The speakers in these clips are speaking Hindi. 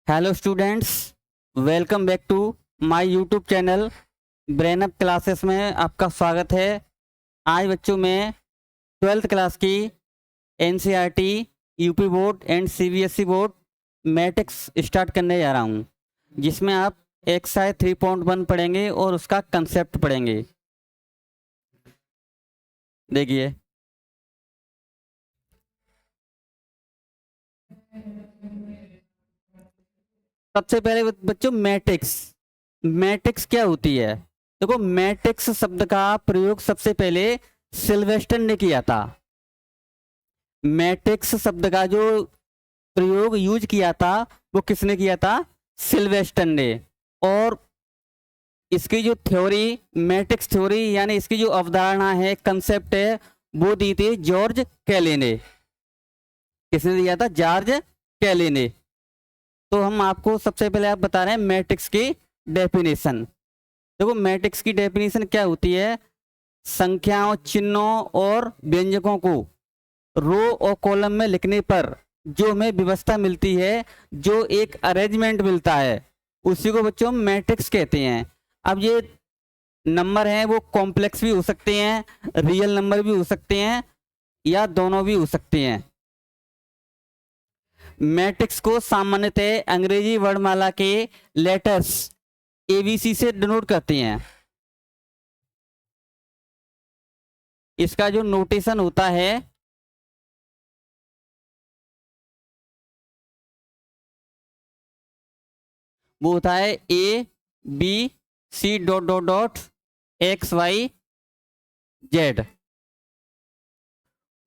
Hello students, welcome back to my YouTube channel brain up classes में आपका स्वागत है। आज बच्चों में 12th क्लास की NCERT, UP board and CBSE board matrix start करने जा रहा हूं, जिसमें आप एक्सरसाइज 3.1 पढ़ेंगे और उसका कंसेप्ट पढ़ेंगे। देखिए, सबसे पहले बच्चों मैट्रिक्स क्या होती है। देखो, मैट्रिक्स शब्द का प्रयोग सबसे पहले सिल्वेस्टर ने किया था। मैट्रिक्स शब्द का जो प्रयोग यूज किया था वो किसने किया था? सिल्वेस्टर ने। और इसकी जो थ्योरी, मैट्रिक्स थ्योरी यानी इसकी जो अवधारणा है, कंसेप्ट है, वो दी थी जॉर्ज कैले ने। किसने दिया था? जॉर्ज कैले ने। तो हम आपको सबसे पहले आप बता रहे हैं मैट्रिक्स की डेफिनेशन। देखो, मैट्रिक्स की डेफिनेशन क्या होती है? संख्याओं, चिन्हों और व्यंजकों को रो और कॉलम में लिखने पर जो हमें व्यवस्था मिलती है, जो एक अरेंजमेंट मिलता है, उसी को बच्चों हम मैट्रिक्स कहते हैं। अब ये नंबर हैं वो कॉम्प्लेक्स भी हो सकते हैं, रियल नंबर भी हो सकते हैं, या दोनों भी हो सकते हैं। मैट्रिक्स को सामान्यतः अंग्रेजी वर्णमाला के लेटर्स एबीसी से डिनोट करते हैं। इसका जो नोटेशन होता है वो होता है A B C dot dot dot X Y Z.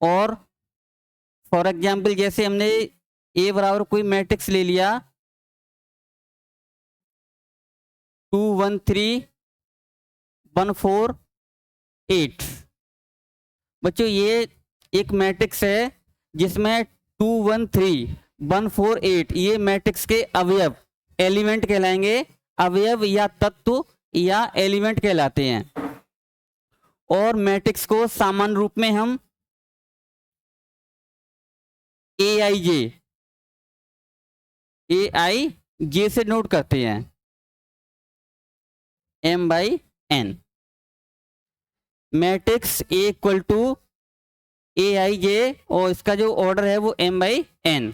और फॉर एग्जाम्पल, जैसे हमने ए बराबर कोई मैट्रिक्स ले लिया 2 1 3 1 4 8। बच्चों, ये एक मैट्रिक्स है जिसमें 2 1 3 1 4 8 ये मैट्रिक्स के अवयव, एलिमेंट कहलाएंगे। अवयव या तत्व या एलिमेंट कहलाते हैं। और मैट्रिक्स को सामान्य रूप में हम ए आई जे से नोट करते हैं, M/N। Matrix A equal to AIJ और इसका जो ऑर्डर है वो M/N।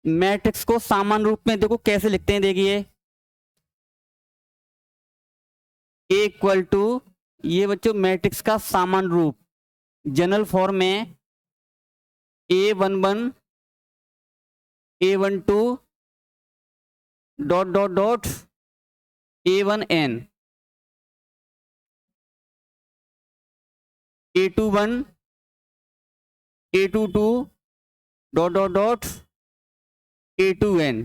मैट्रिक्स को सामान्य रूप में देखो कैसे लिखते हैं। देखिए, ए इक्वल टू, ये बच्चों मैट्रिक्स का सामान्य रूप जनरल फॉर्म में A11 A12 dot dot dot A1N A21 A22 dot dot dot A2N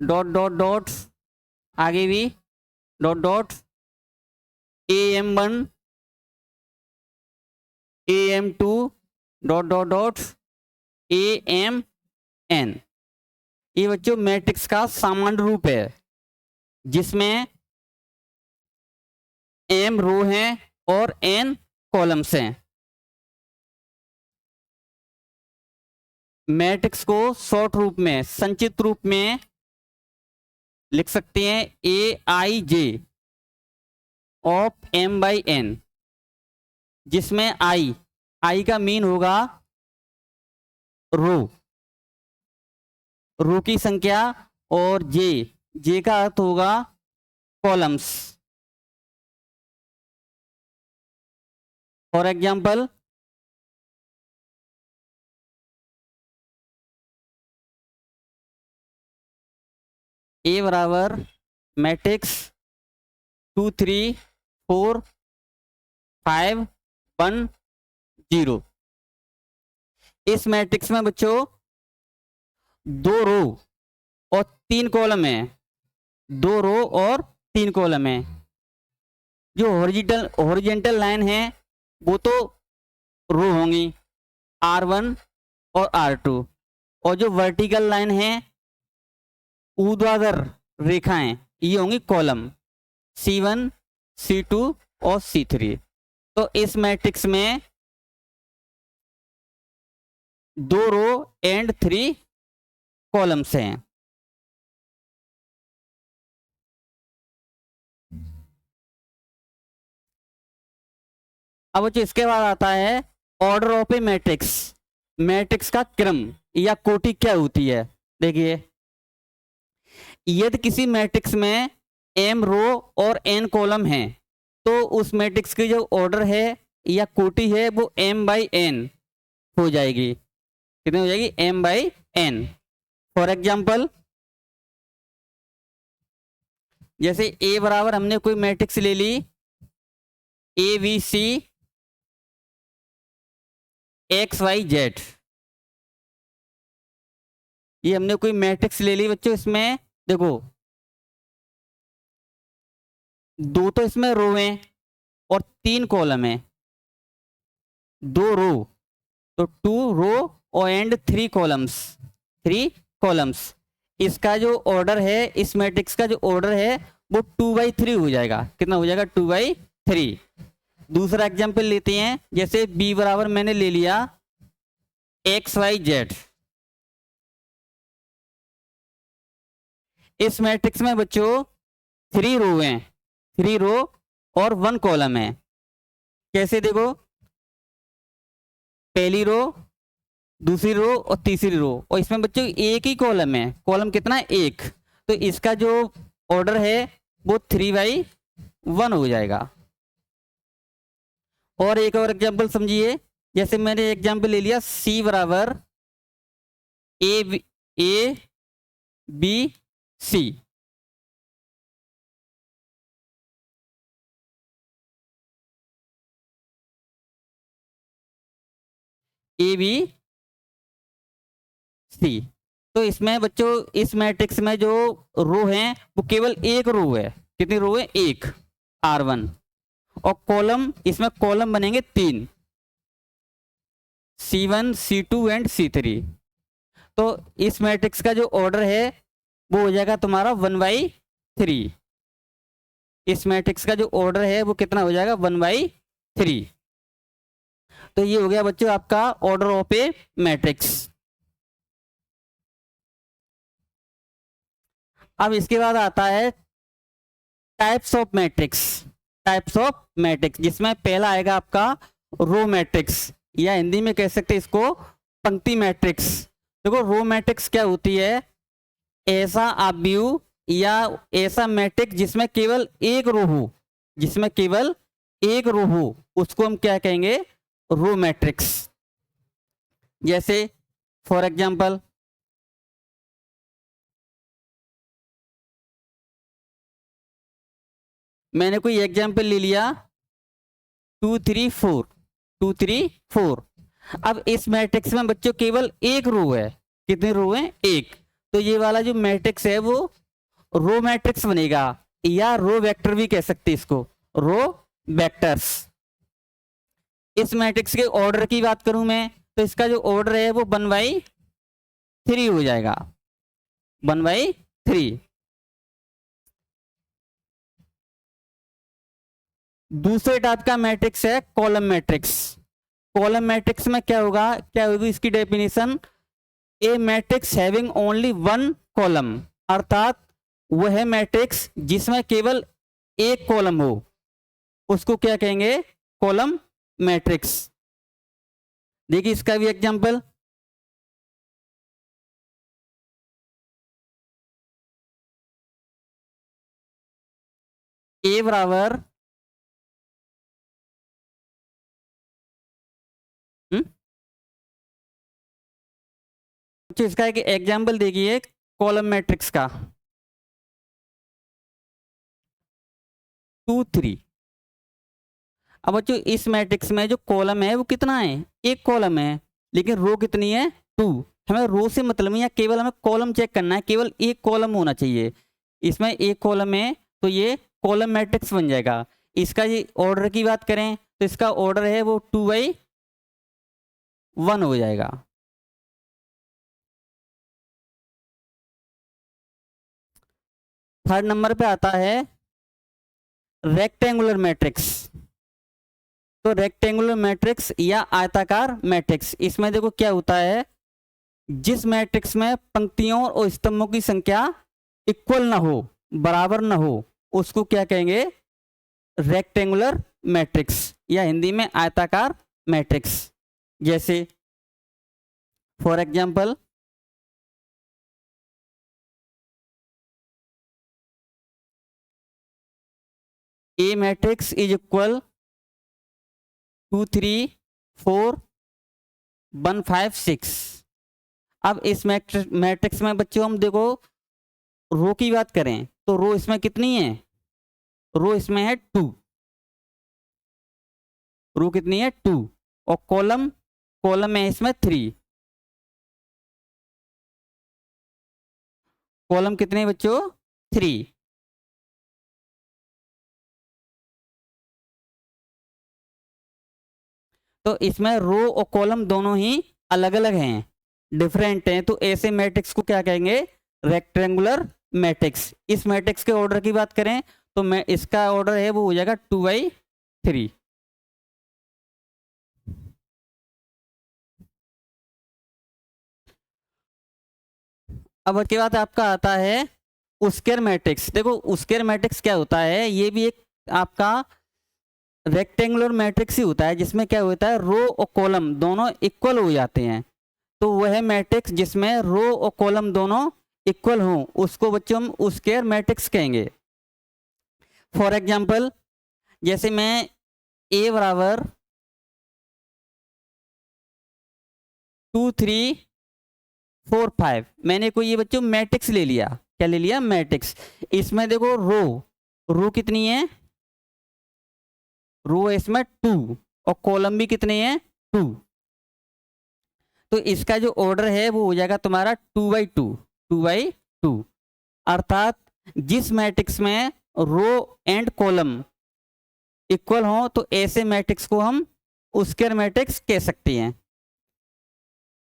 dot dot dot, आगे भी dot dot AM1 AM2 dot dot dot AMN। ये बच्चों मैट्रिक्स का सामान्य रूप है जिसमें M रो हैं और N कॉलम्स हैं। मैट्रिक्स को शॉर्ट रूप में, संक्षिप्त रूप में लिख सकते हैं AIJ ऑफ M/N, जिसमें I का मीन होगा रो की संख्या, और जे का अर्थ होगा कॉलम्स। फॉर एग्जाम्पल, ए बराबर मैट्रिक्स 2 3 4 5 1 0। इस मैट्रिक्स में बच्चों 2 रो और 3 कॉलम है। 2 रो और 3 कॉलम है। जो हॉरिजेंटल लाइन है वो तो रो होंगी R1 और R2, और जो वर्टिकल लाइन है, ऊर्ध्वाधर रेखाएं, ये होंगी कॉलम C1 C2 और C3। तो इस मैट्रिक्स में 2 रो एंड 3 कॉलम्स हैं। अब बच्चों इसके बाद आता है order of A matrix. Matrix का क्रम या कोटि क्या होती है। देखिए, यदि किसी मैट्रिक्स में m रो और n कॉलम है तो उस मैट्रिक्स की जो ऑर्डर है या कोटि है वो m/n हो जाएगी। कितनी हो जाएगी? m/n। फॉर एग्जाम्पल, जैसे A बराबर हमने कोई मैट्रिक्स ले ली ABC XYZ, ये हमने कोई मैट्रिक्स ले ली बच्चों। इसमें देखो, दो तो इसमें रो हैं और 3 कॉलम है। 2 रो तो 2 रो और एंड 3 कॉलम्स, 3 कॉलम्स। इसका जो ऑर्डर है, इस मैट्रिक्स का जो ऑर्डर है वो 2/3 हो जाएगा। कितना हो जाएगा? 2/3। दूसरा एग्जाम्पल लेते हैं, जैसे B बराबर मैंने ले लिया XYZ। इस मैट्रिक्स में बच्चों 3 रो हैं, 3 रो और 1 कॉलम है। कैसे? देखो, पहली रो, दूसरी रो और तीसरी रो, और इसमें बच्चों एक ही कॉलम है। कॉलम कितना है? 1। तो इसका जो ऑर्डर है वो 3/1 हो जाएगा। और एक और एग्जाम्पल समझिए, जैसे मैंने एग्जाम्पल ले लिया C बराबर ABC। ABC, तो इसमें बच्चों इस मैट्रिक्स में जो रो हैं वो केवल एक रो है। कितनी रो है? 1, R1। और कॉलम, इसमें कॉलम बनेंगे 3, C1 C2 एंड C3। तो इस मैट्रिक्स का जो ऑर्डर है वो हो जाएगा तुम्हारा 1/3। इस मैट्रिक्स का जो ऑर्डर है वो कितना हो जाएगा? 1/3। तो ये हो गया बच्चों आपका ऑर्डर ऑफ ए मैट्रिक्स। अब इसके बाद आता है types of matrix. Types of matrix, जिसमें पहला आएगा आपका रो मैट्रिक्स, या हिंदी में कह सकते हैं इसको पंक्ति मैट्रिक्स। देखो, रो मैट्रिक्स क्या होती है? ऐसा आव्यूह या ऐसा मैट्रिक्स जिसमें केवल एक रो हो, जिसमें केवल एक रो हो, उसको हम क्या कहेंगे? Row matrix. जैसे फॉर एग्जांपल, मैंने कोई एग्जांपल ले लिया 2 3 4, 2 3 4। अब इस मैट्रिक्स में बच्चों केवल एक रो है। कितने रो है? 1। तो ये वाला जो मैट्रिक्स है वो रो मैट्रिक्स बनेगा, या रो वेक्टर भी कह सकते हैं इसको, रो वेक्टर्स। इस मैट्रिक्स के ऑर्डर की बात करूं मैं, तो इसका जो ऑर्डर है वो 1/3 हो जाएगा, 1/3। दूसरे टाइप का मैट्रिक्स है कॉलम मैट्रिक्स। कॉलम मैट्रिक्स में क्या होगा, क्या होगी इसकी डेफिनेशन? ए मैट्रिक्स हैविंग ओनली 1 कॉलम, अर्थात वह मैट्रिक्स जिसमें केवल एक कॉलम हो, उसको क्या कहेंगे? Column matrix. देखिए इसका भी एग्जांपल, ए बराबर इसका एक एग्जांपल देखिए कॉलम मैट्रिक्स का, 2 3। अब बच्चों इस मैट्रिक्स में जो कॉलम है वो कितना है? एक कॉलम है, लेकिन रो कितनी है? 2। हमें रो से मतलब नहीं है, केवल हमें कॉलम चेक करना है, केवल एक कॉलम होना चाहिए। इसमें एक कॉलम है तो ये कॉलम मैट्रिक्स बन जाएगा। इसका ये ऑर्डर की बात करें तो इसका ऑर्डर है वो 2/1 हो जाएगा। थर्ड नंबर पे आता है रेक्टेंगुलर मैट्रिक्स। तो रेक्टेंगुलर मैट्रिक्स या आयताकार मैट्रिक्स, इसमें देखो क्या होता है, जिस मैट्रिक्स में पंक्तियों और स्तंभों की संख्या इक्वल ना हो, बराबर ना हो, उसको क्या कहेंगे? रेक्टेंगुलर मैट्रिक्स या हिंदी में आयताकार मैट्रिक्स। जैसे for example A matrix is equal 2 3 4 1 5 6। अब इस मैट्रिक्स में बच्चों हम देखो रो की बात करें तो रो इसमें कितनी है? रो इसमें है 2, रो कितनी है? 2। और कॉलम, कॉलम में इसमें 3। कॉलम कितने बच्चों? 3। तो इसमें रो और कॉलम दोनों ही अलग अलग हैं, डिफरेंट हैं, तो ऐसे मैट्रिक्स को क्या कहेंगे? Rectangular matrix. इस मैट्रिक्स के ऑर्डर की बात करें तो मैं इसका ऑर्डर है वो हो जाएगा 2/3। अब उसके बाद आपका आता है स्क्वायर मैट्रिक्स। देखो स्क्वायर मैट्रिक्स क्या होता है? ये भी एक आपका रेक्टेंगुलर मैट्रिक्स ही होता है, जिसमें क्या होता है? रो और कॉलम दोनों इक्वल हो जाते हैं। तो वह मैट्रिक्स जिसमें रो और कॉलम दोनों इक्वल हों उसको बच्चों हम स्क्वायर मैट्रिक्स कहेंगे। फॉर एग्जांपल जैसे मैं ए बराबर 2 3 4 5, मैंने कोई ये बच्चों मैट्रिक्स ले लिया। क्या ले लिया? मैट्रिक्स। इसमें देखो रो, रो कितनी है? रो इसमें 2 और कॉलम भी कितने हैं? 2। तो इसका जो ऑर्डर है वो हो जाएगा तुम्हारा 2/2, 2/2। अर्थात जिस मैट्रिक्स में रो एंड कॉलम इक्वल हो तो ऐसे मैट्रिक्स को हम स्क्वायर मैट्रिक्स कह सकते हैं।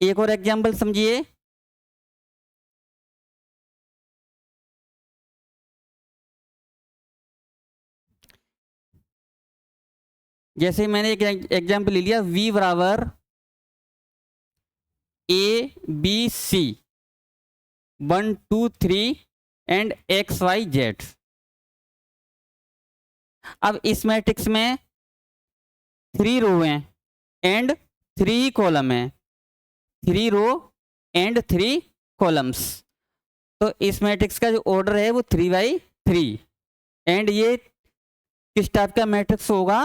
एक और एग्जांपल समझिए। जैसे मैंने एक एग्जांपल ले लिया, V बराबर ABC 1 2 3 एंड XYZ। अब इस मैट्रिक्स में 3 रो हैं एंड 3 कॉलम हैं, 3 रो एंड 3 कॉलम्स। तो इस मैट्रिक्स का जो ऑर्डर है वो 3/3। एंड ये किस टाइप का मैट्रिक्स होगा?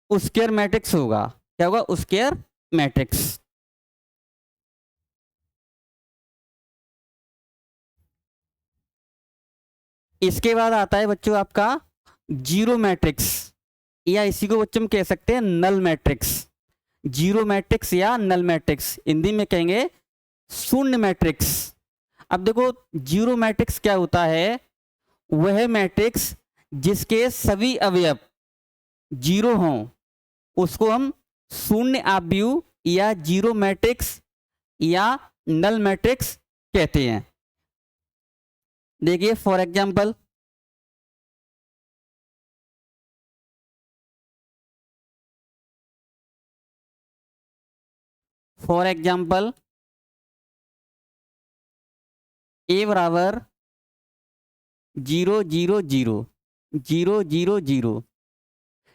स्क्वायर मैट्रिक्स होगा। क्या होगा? Square matrix. इसके बाद आता है बच्चों आपका जीरो मैट्रिक्स, या इसी को बच्चों हम कह सकते हैं नल मैट्रिक्स। जीरो मैट्रिक्स या नल मैट्रिक्स, हिंदी में कहेंगे शून्य मैट्रिक्स। अब देखो जीरो मैट्रिक्स क्या होता है? वह मैट्रिक्स जिसके सभी अवयव जीरो हों उसको हम शून्य आव्यूह या जीरो मैट्रिक्स या नल मैट्रिक्स कहते हैं। देखिए फॉर एग्जांपल ए बराबर 0 0 0 0 0 0।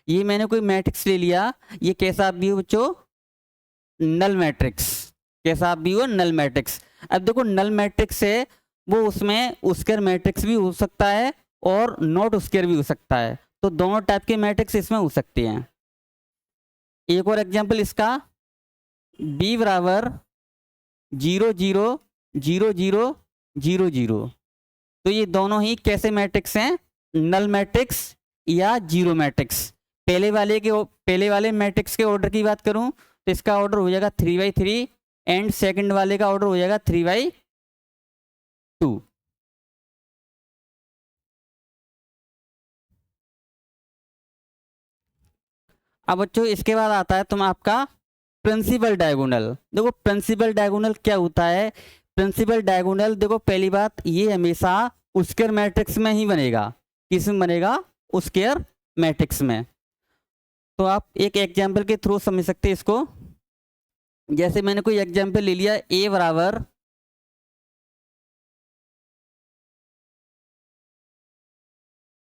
ये मैंने कोई मैट्रिक्स ले लिया, ये कैसा भी हो बच्चों? Null matrix. कैसा भी हो? Null matrix. अब देखो नल मैट्रिक्स है वो उसमें स्क्वायर मैट्रिक्स भी हो सकता है और नॉट स्क्वायर भी हो सकता है, तो दोनों टाइप के मैट्रिक्स इसमें हो सकते हैं। एक और एग्जांपल इसका, बी बराबर 0 0 0 0 0 0। तो ये दोनों ही कैसे मैट्रिक्स हैं? नल मैट्रिक्स या जीरो मैट्रिक्स। पहले वाले मैट्रिक्स के ऑर्डर की बात करूं तो इसका ऑर्डर हो जाएगा 3/3 एंड सेकंड वाले का ऑर्डर हो जाएगा 3/2। अब बच्चों इसके बाद आता है तुम आपका प्रिंसिपल डायगोनल। देखो प्रिंसिपल डायगोनल क्या होता है? प्रिंसिपल डायगोनल देखो पहली बात ये हमेशा स्क्वायर मैट्रिक्स में ही बनेगा। किस में बनेगा? स्क्वायर मैट्रिक्स में। तो आप एक एग्जांपल के थ्रू समझ सकते हैं इसको। जैसे मैंने कोई एग्जांपल ले लिया, ए बराबर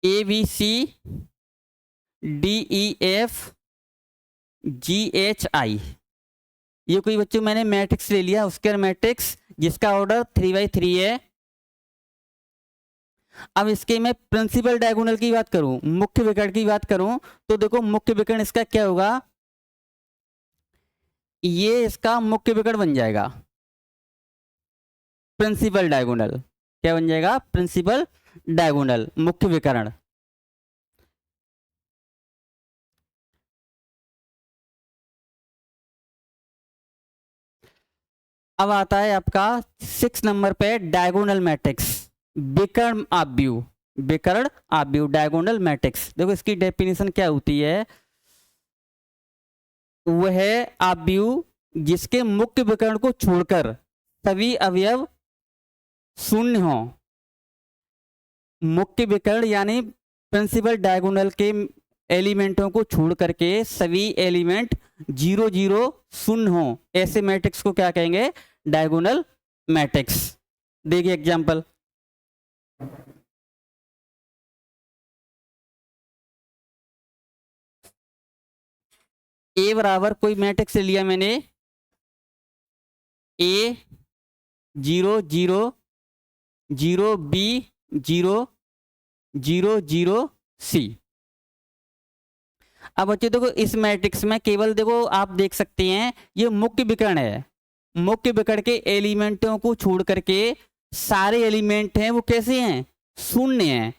A B C D E F G H I, ये कोई बच्चों मैंने मैट्रिक्स ले लिया, उसके मैट्रिक्स जिसका ऑर्डर 3/3 है। अब इसके मैं प्रिंसिपल डायगोनल की बात करूं, मुख्य विकर्ण की बात करूं, तो देखो मुख्य विकर्ण इसका क्या होगा, ये इसका मुख्य विकर्ण बन जाएगा, प्रिंसिपल डायगोनल। क्या बन जाएगा? प्रिंसिपल डायगोनल, मुख्य विकर्ण। अब आता है आपका 6 नंबर पे डायगोनल मैट्रिक्स, विकर्ण आव्यूह, विकर्ण आव्यूह डायगोनल मैट्रिक्स। देखो इसकी डेफिनेशन क्या होती है, वह आव्यूह जिसके मुख्य विकर्ण को छोड़कर सभी अवयव शून्य हो। मुख्य विकर्ण यानी प्रिंसिपल डायगोनल के एलिमेंटों को छोड़ करके सभी एलिमेंट 0 0 शून्य हो, ऐसे मैट्रिक्स को क्या कहेंगे? Diagonal matrix. देखिए एग्जांपल, ए बराबर कोई मैट्रिक्स लिया मैंने, ए 0 0 0 बी 0 0 0 सी। अब बच्चों देखो इस मैट्रिक्स में केवल देखो आप देख सकते हैं ये मुख्य विकर्ण है, मुख्य विकर्ण के एलिमेंटों को छोड़ करके सारे एलिमेंट हैं वो कैसे हैं? शून्य हैं।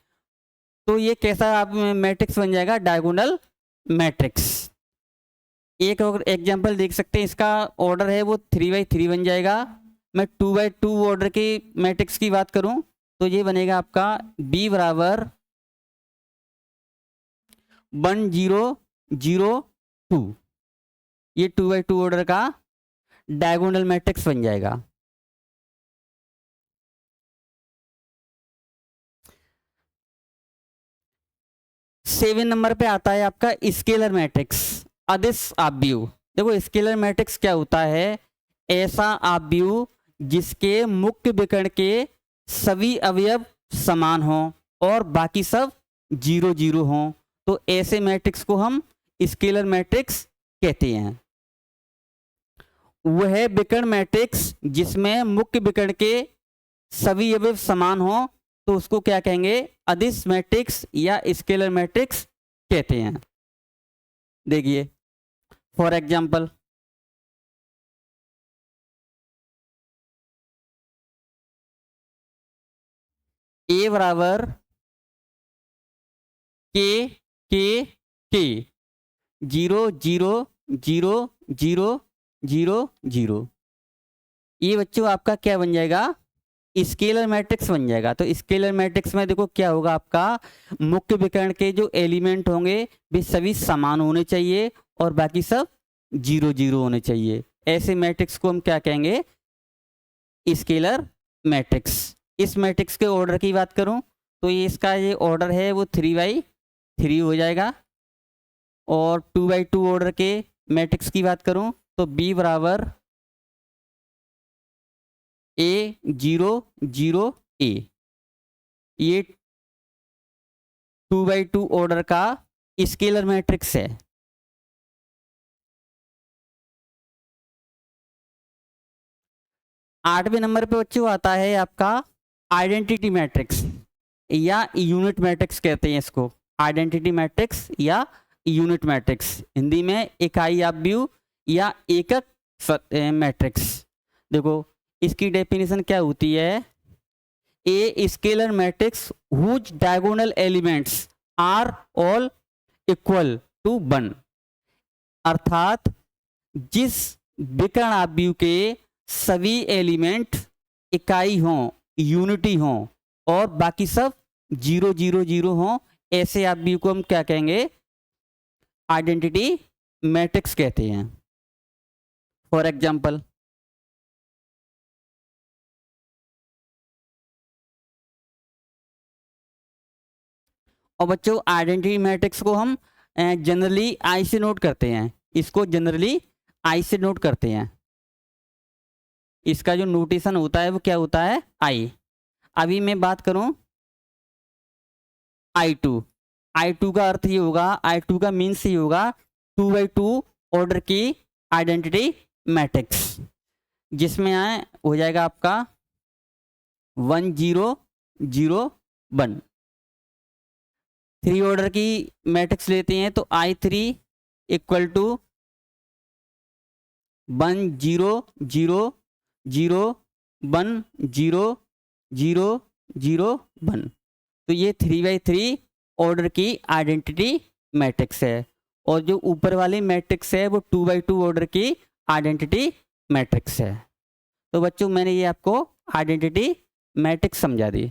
तो ये कैसा आप मैट्रिक्स बन जाएगा? Diagonal matrix. एक और एग्जांपल देख सकते हैं, इसका ऑर्डर है वो 3/3 बन जाएगा। मैं 2/2 ऑर्डर के मैट्रिक्स की बात करूं तो ये बनेगा आपका बी बराबर 1 0 0 2, ये 2/2 ऑर्डर का डायगोनल मैट्रिक्स बन जाएगा। सेवन नंबर पे आता है आपका स्केलर मैट्रिक्स, अदिश आव्यूह। देखो स्केलर मैट्रिक्स क्या होता है, ऐसा आव्यूह जिसके मुख्य विकर्ण के सभी अवयव समान हों और बाकी सब 0 0 हों, तो ऐसे मैट्रिक्स को हम स्केलर मैट्रिक्स कहते हैं। वह विकर्ण मैट्रिक्स जिसमें मुख्य विकर्ण के सभी अवयव समान हों तो उसको क्या कहेंगे? अदिश मैट्रिक्स या स्केलर मैट्रिक्स कहते हैं। देखिए फॉर एग्जांपल, ए बराबर के के के 0 0 0 0 0 0, ये बच्चों आपका क्या बन जाएगा? स्केलर मैट्रिक्स बन जाएगा। तो स्केलर मैट्रिक्स में देखो क्या होगा, आपका मुख्य विकर्ण के जो एलिमेंट होंगे वे सभी समान होने चाहिए और बाकी सब 0 0 होने चाहिए। ऐसे मैट्रिक्स को हम क्या कहेंगे? Scalar matrix. इस मैट्रिक्स के ऑर्डर की बात करूं तो ये इसका ये ऑर्डर है वो 3/3 हो जाएगा। और 2/2 ऑर्डर के मैट्रिक्स की बात करूं तो बी बराबर ए 0 0 ए, ये 2/2 ऑर्डर का स्केलर मैट्रिक्स है। आठवें नंबर पे बच्चों आता है आपका आइडेंटिटी मैट्रिक्स या यूनिट मैट्रिक्स कहते हैं इसको, आइडेंटिटी मैट्रिक्स या यूनिट मैट्रिक्स, हिंदी में इकाई आव्यूह या एकक मैट्रिक्स। देखो इसकी डेफिनेशन क्या होती है, a scalar matrix whose diagonal elements are all equal to 1, अर्थात जिस विकर्ण आव्यूह के सभी एलिमेंट इकाई हों, यूनिटी हों और बाकी सब 0 0 0 हों, ऐसे आव्यूह को हम क्या कहेंगे? आइडेंटिटी मैट्रिक्स कहते हैं। फॉर एग्जांपल, और बच्चों आइडेंटिटी मैट्रिक्स को हम जनरली आई से नोट करते हैं, इसको जनरली आई से नोट करते हैं। इसका जो नोटेशन होता है वो क्या होता है, आई। अभी मैं बात करूं I2, I2 का अर्थ ये होगा, I2 का मीन्स ये होगा 2x2 ऑर्डर की आइडेंटिटी मैट्रिक्स, जिसमें हो जाएगा आपका 1 0 0 1। 3 ऑर्डर की मैट्रिक्स लेते हैं तो I3 इक्वल टू 1 0 0 0 1 0 0 0 1। तो ये 3x3 ऑर्डर की आइडेंटिटी मैट्रिक्स है, और जो ऊपर वाली मैट्रिक्स है वो 2x2 ऑर्डर की आइडेंटिटी मैट्रिक्स है। तो बच्चों मैंने ये आपको आइडेंटिटी मैट्रिक्स समझा दी।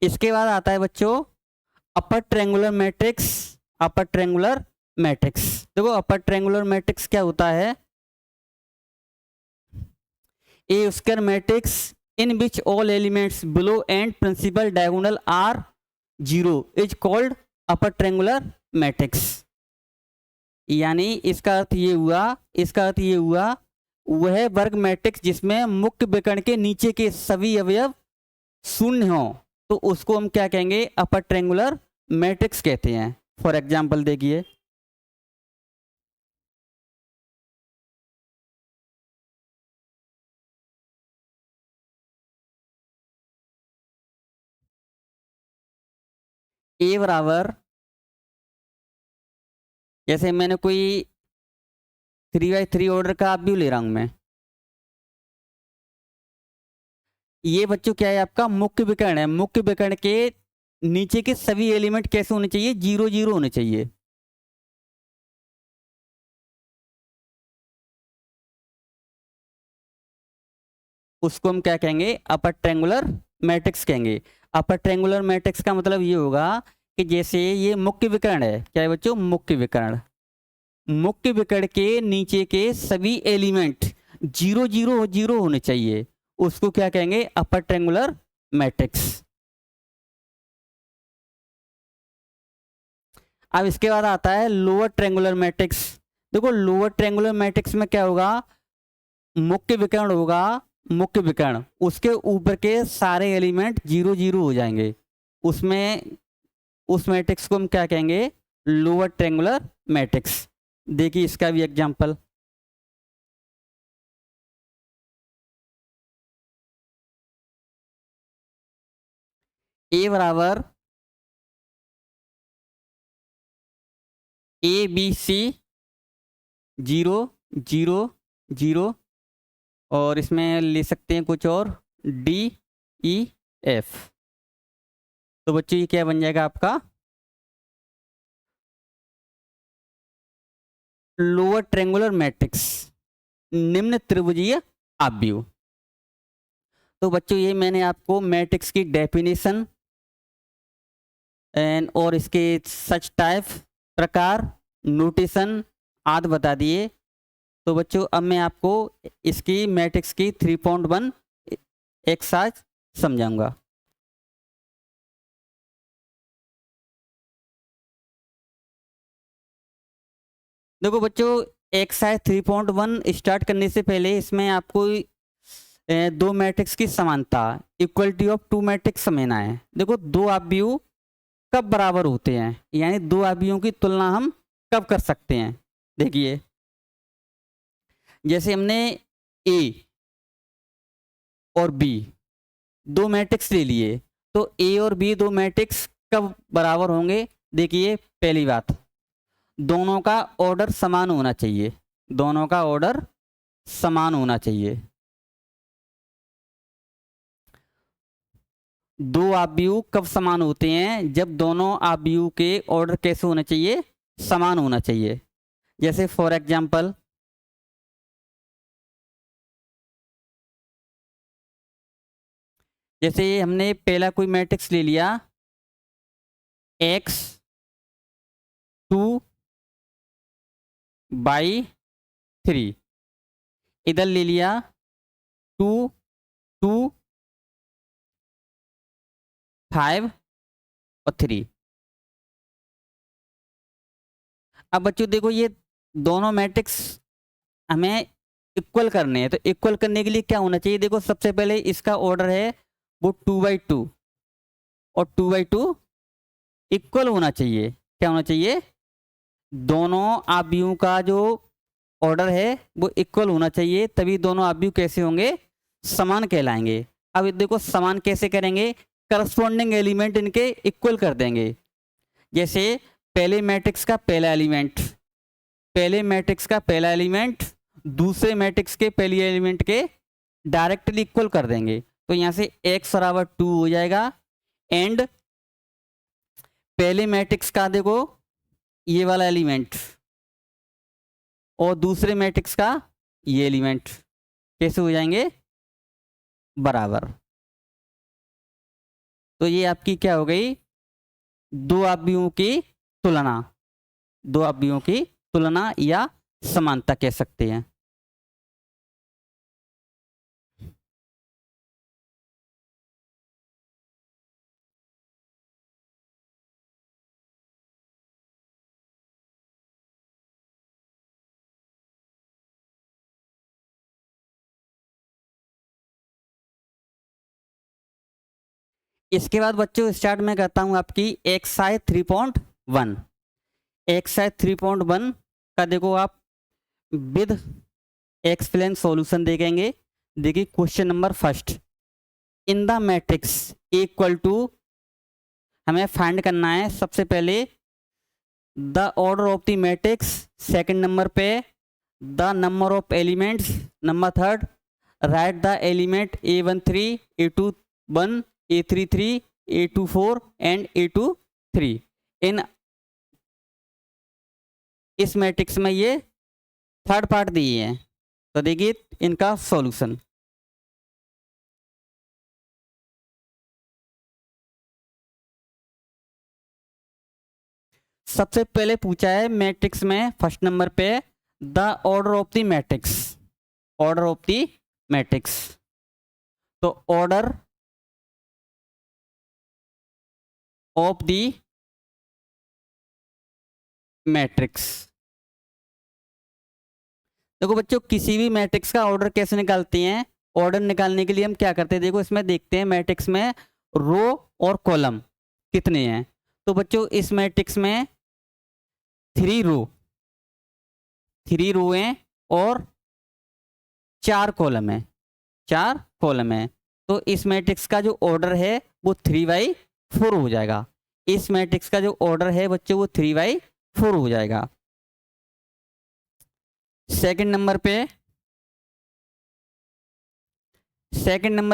इसके बाद आता है बच्चों upper triangular matrix. Upper triangular matrix, देखो अपर ट्रायंगुलर मैट्रिक्स क्या होता है, a square matrix in which all elements below and principal diagonal are 0 is called upper triangular matrix। यानी इसका अर्थ ये हुआ, इसका अर्थ ये हुआ वह वर्ग मैट्रिक्स जिसमें मुख्य विकर्ण के नीचे के सभी अवयव शून्य हो, तो उसको हम क्या कहेंगे, अपर ट्रायंगुलर मैट्रिक्स कहते हैं। फॉर एग्जांपल देखिए, ए बराबर, जैसे मैंने कोई 3x3 ऑर्डर का आप व्यू ले रहा हूं मैं, ये बच्चों क्या है आपका मुख्य विकर्ण है। मुख्य विकर्ण के नीचे के सभी एलिमेंट कैसे होने चाहिए, 0 0 होने चाहिए। उसको हम क्या कहेंगे, अपर ट्रायंगुलर मैट्रिक्स कहेंगे। अपर ट्रायंगुलर मैट्रिक्स का मतलब ये होगा कि जैसे ये मुख्य विकर्ण है, क्या है बच्चों, मुख्य विकर्ण, मुख्य विकर्ण के नीचे के सभी एलिमेंट 0 0 0 होने चाहिए, उसको क्या कहेंगे, अपर ट्रायंगुलर मैट्रिक्स। अब इसके बाद आता है लोअर ट्रायंगुलर मैट्रिक्स। देखो लोअर ट्रायंगुलर मैट्रिक्स में क्या होगा, मुख्य विकर्ण होगा, मुख्य विकर्ण, उसके ऊपर के सारे एलिमेंट 0 0 हो जाएंगे, उसमें उस मैट्रिक्स को हम क्या कहेंगे, लोअर ट्रायंगुलर मैट्रिक्स। देखिए इसका भी एग्जांपल, ए बराबर ABC 0 0 0, और इसमें ले सकते हैं कुछ और DEF। तो बच्चों ये क्या बन जाएगा आपका लोअर ट्रायंगुलर मैट्रिक्स, निम्न त्रिभुजीय आव्यूह। तो बच्चों ये मैंने आपको मैट्रिक्स की डेफिनेशन एंड और इसके सच टाइप, प्रकार, नोटेशन आदि बता दिए। तो बच्चों अब मैं आपको इसकी मैट्रिक्स की 3.1 एक्सरसाइज समझाऊंगा। देखो बच्चों एक्सरसाइज 3.1 स्टार्ट करने से पहले इसमें आपको दो मैट्रिक्स की समानता, इक्वलिटी ऑफ टू मैट्रिक्स समझना है। देखो दो आव्यूह कब बराबर होते हैं, यानी दो आव्यूहों की तुलना हम कब कर सकते हैं। देखिए जैसे हमने ए और बी दो मैट्रिक्स ले लिए, तो ए और बी दो मैट्रिक्स कब बराबर होंगे। देखिए पहली बात, दोनों का ऑर्डर समान होना चाहिए, दोनों का ऑर्डर समान होना चाहिए। दो आव्यूह कब समान होते हैं, जब दोनों आव्यूह के ऑर्डर कैसे होना चाहिए, समान होना चाहिए। जैसे फॉर एग्जांपल जैसे हमने पहला कोई मैट्रिक्स ले लिया x 2/3, इधर ले लिया 2 2 5 और 3। अब बच्चों देखो ये दोनों मैट्रिक्स हमें इक्वल करने हैं, तो इक्वल करने के लिए क्या होना चाहिए, देखो सबसे पहले इसका ऑर्डर है वो 2/2 और 2/2 इक्वल होना चाहिए। क्या होना चाहिए, दोनों आव्यूहों का जो ऑर्डर है वो इक्वल होना चाहिए, तभी दोनों आव्यूह कैसे होंगे, समान कहलाएंगे। अब ये देखो समान कैसे करेंगे, करस्पॉन्डिंग एलिमेंट इनके इक्वल कर देंगे। जैसे पहले मैट्रिक्स का पहला एलिमेंट, पहले मैट्रिक्स का पहला एलिमेंट दूसरे मैट्रिक्स के पहले एलिमेंट के डायरेक्टली इक्वल कर देंगे। तो यहाँ से x बराबर 2 हो जाएगा, एंड पहले मैट्रिक्स का देखो ये वाला एलिमेंट और दूसरे मैट्रिक्स का ये एलिमेंट कैसे हो जाएंगे, बराबर। तो ये आपकी क्या हो गई, दो आव्यूहों की तुलना, दो आव्यूहों की तुलना या समानता कह सकते हैं। इसके बाद बच्चों स्टार्ट में करता हूं आपकी एक्सरसाइज 3.1। एक्सरसाइज 3.1 का देखो आप विद एक्सप्लेन सॉल्यूशन देखेंगे। देखिए question number first, in the matrix equal to, हमें फाइंड करना है सबसे पहले the order of the matrix, second number पे the number of elements, number third right the element A13 A21 A33 A24 and A23 in, इस मैट्रिक्स में ये थर्ड पार्ट दिए हैं। तो देखिए इनका सॉल्यूशन, सबसे पहले पूछा है मैट्रिक्स में फर्स्ट नंबर पे the order of the matrix, order of the matrix. तो ऑर्डर ऑफ द मैट्रिक्स, देखो बच्चों किसी भी मैट्रिक्स का ऑर्डर कैसे निकालते हैं, ऑर्डर निकालने के लिए हम क्या करते हैं, देखो इसमें देखते हैं मैट्रिक्स में रो और कॉलम कितने हैं। तो बच्चों इस मैट्रिक्स में 3 रो हैं और 4 कॉलम है, 4 कॉलम है। तो इस मैट्रिक्स का जो ऑर्डर है वो 3/4 हो जाएगा। इस मैट्रिक्स का जो ऑर्डर है बच्चों वो 3/4 हो जाएगा। सेकंड नंबर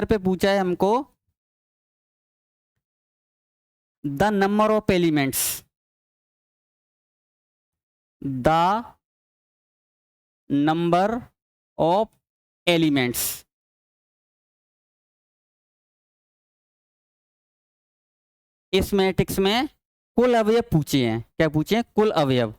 पे पूछा है हमको the number of elements, the number of elements. इस मैट्रिक्स में कुल अवयव पूछे हैं, क्या पूछे हैं, कुल अवयव।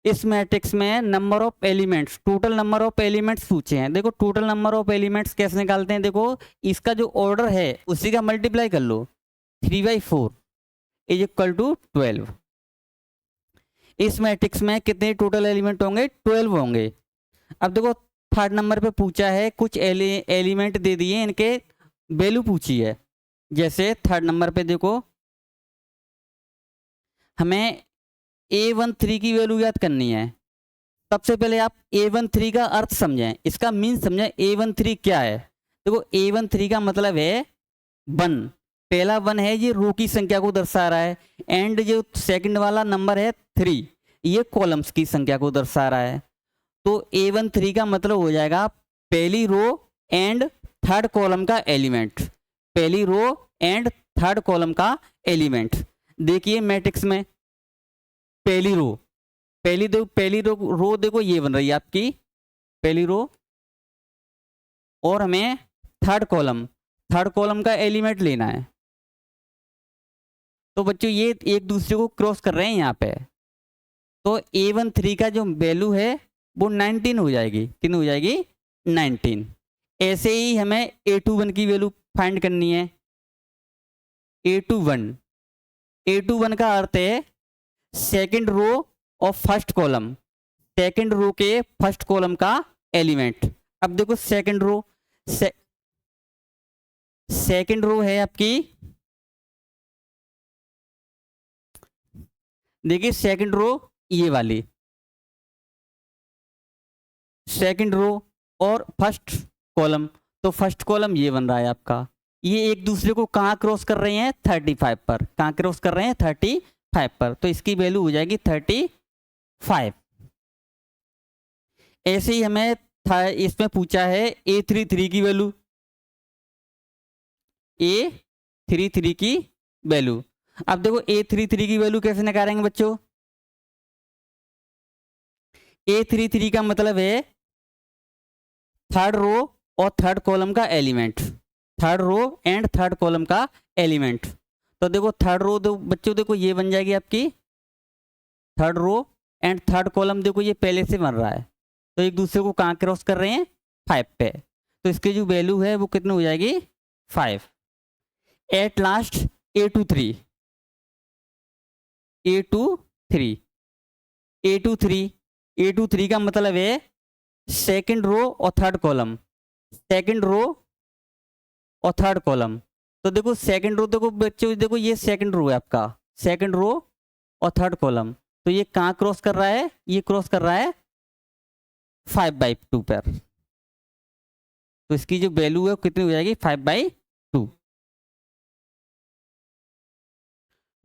इस मैट्रिक्स में number of elements, total number of elements पूछे हैं। देखो टोटल नंबर ऑफ एलिमेंट्स कैसे निकालते हैं, देखो इसका जो ऑर्डर है उसी का मल्टीप्लाई कर लो, 3/4 इज इक्वल टू 12। इस मैट्रिक्स में कितने टोटल एलिमेंट होंगे, 12 होंगे। अब देखो थर्ड नंबर पे पूछा है, कुछ एलिमेंट दे दिए, इनके वैल्यू पूछी है। जैसे थर्ड नंबर पे देखो हमें A13 की वैल्यू याद करनी है। सबसे पहले आप A13 का अर्थ समझें, इसका मीन समझें, A13 क्या है। देखो A13 का मतलब है 1, पहला 1 है ये रो की संख्या को दर्शा रहा है, एंड जो सेकंड वाला नंबर है 3 ये कॉलम्स की संख्या को दर्शा रहा है। तो A13 का मतलब हो जाएगा पहली रो एंड थर्ड कॉलम का एलिमेंट, पहली रो एंड थर्ड कॉलम का एलिमेंट। देखिए मैट्रिक्स में पहली रो देखो ये बन रही है आपकी पहली रो, और हमें थर्ड कॉलम का एलिमेंट लेना है। तो बच्चों ये एक दूसरे को क्रॉस कर रहे हैं यहाँ पे। तो A13 का जो वैल्यू है वो 19 हो जाएगी, कितनी हो जाएगी, 19। ऐसे ही हमें A21 की वैल्यू फाइंड करनी है। A21 का अर्थ है second row of first column, second row के फर्स्ट कॉलम का एलिमेंट। अब देखो सेकंड रो, सेकंड रो है आपकी, देखिए सेकंड रो ये वाली सेकंड रो और फर्स्ट कॉलम, तो फर्स्ट कॉलम ये बन रहा है आपका। ये एक दूसरे को कहाँ क्रॉस कर रहे हैं, 35 पर। कहाँ क्रॉस कर रहे हैं, 35 पर, तो इसकी वैल्यू हो जाएगी 35। ऐसे ही हमें इसमें पूछा है A33 की वैल्यू, A33 की वैल्यू। अब देखो A33 की वैल्यू कैसे निकालेंगे बच्चों, A33 का मतलब है थर्ड रो और थर्ड कॉलम का element, third row and third column का एलिमेंट। तो देखो थर्ड रो बच्चों देखो ये बन जाएगी आपकी third row and third column, देखो ये पहले से बन रहा है, तो एक दूसरे को कहाँ क्रॉस कर रहे हैं, 5 पे, तो इसकी जो वैल्यू है वो कितनी हो जाएगी, 5। At last A23, A23, A23, A23 का मतलब है सेकंड रो और थर्ड कॉलम, सेकंड रो और थर्ड कॉलम। तो देखो सेकंड रो, देखो बच्चों देखो ये सेकंड रो है आपका, सेकंड रो और थर्ड कॉलम, तो ये कहाँ क्रॉस कर रहा है, ये क्रॉस कर रहा है 5/2 पर, तो इसकी जो वैल्यू है वो कितनी हो जाएगी, 5/2।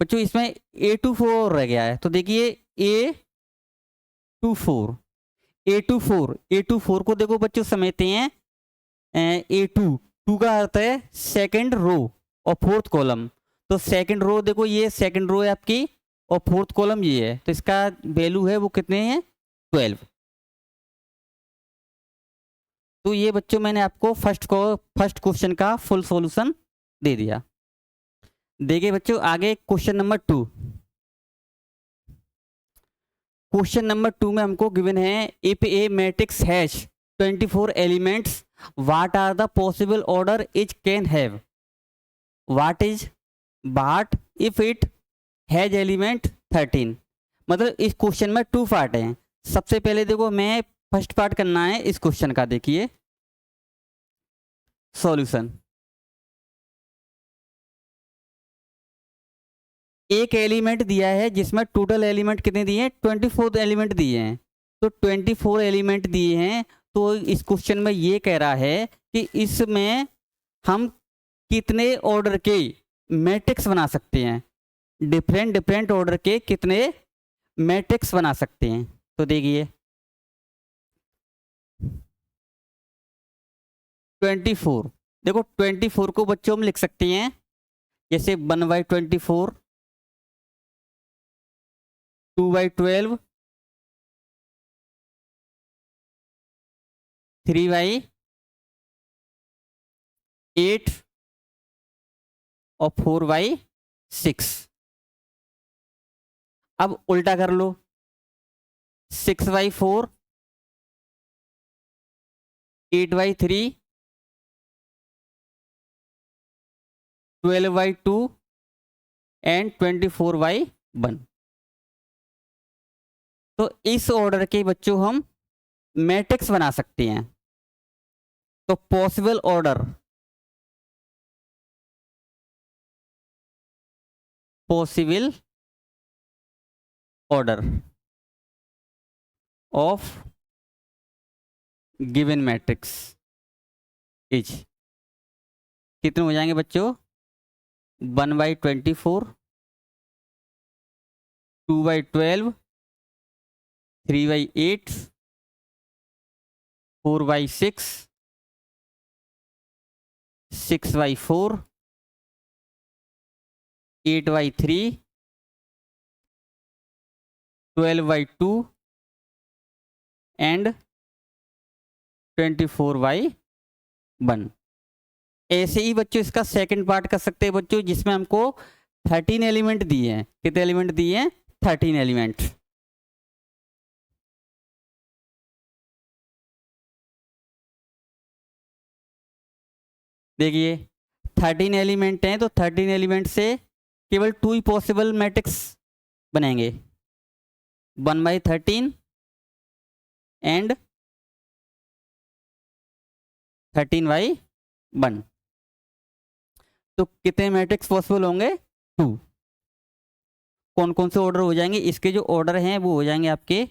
बच्चों इसमें A24 रह गया है, तो देखिए A24, A24 को देखो बच्चों समेटते हैं A2, टू का अर्थ है सेकंड रो और फोर्थ कॉलम, तो सेकंड रो देखो ये सेकंड रो है आपकी और फोर्थ कॉलम ये है, तो इसका वैल्यू है वो कितने हैं, 12। तो ये बच्चों मैंने आपको फर्स्ट क्वेश्चन का फुल सॉल्यूशन दे दिया। देखिए बच्चों आगे क्वेश्चन नंबर 2, क्वेश्चन नंबर 2 में हमको गिवन है if a matrix has 24 elements what are the possible order it can have, what if it has element 13। मतलब इस क्वेश्चन में 2 पार्ट हैं। सबसे पहले देखो मैं फर्स्ट पार्ट करना है इस क्वेश्चन का, देखिए सॉल्यूशन। एक एलिमेंट दिया है जिसमें टोटल एलिमेंट कितने दिए हैं, 24 एलिमेंट दिए हैं, तो 24 एलिमेंट दिए हैं, तो इस क्वेश्चन में ये कह रहा है कि इसमें हम कितने ऑर्डर के मैट्रिक्स बना सकते हैं, डिफरेंट डिफरेंट ऑर्डर के कितने मैट्रिक्स बना सकते हैं। तो देखिए 24, देखो 24 को बच्चों हम लिख सकते हैं जैसे 1/24, 2/12, 3/8 और 4/6। अब उल्टा कर लो, 6/4, 8/3, 12/2 एंड 24/1। तो इस ऑर्डर के बच्चों हम मैट्रिक्स बना सकते हैं। तो possible order, possible order of given matrix is, कितने हो जाएंगे बच्चों, 1/24, 2/12, 3/8, 4/6, 6/4, 8/3, 12/2 एंड 24/1। ऐसे ही बच्चों इसका सेकंड पार्ट कर सकते हैं बच्चों, जिसमें हमको 13 एलिमेंट दिए हैं। कितने एलिमेंट दिए हैं, 13 एलिमेंट। देखिए 13 एलिमेंट हैं, तो 13 एलिमेंट से केवल 2 ही पॉसिबल मैट्रिक्स बनेंगे। 1/13 एंड 13/1। तो कितने मैट्रिक्स पॉसिबल होंगे? 2। कौन कौन से ऑर्डर हो जाएंगे? इसके जो ऑर्डर हैं वो हो जाएंगे आपके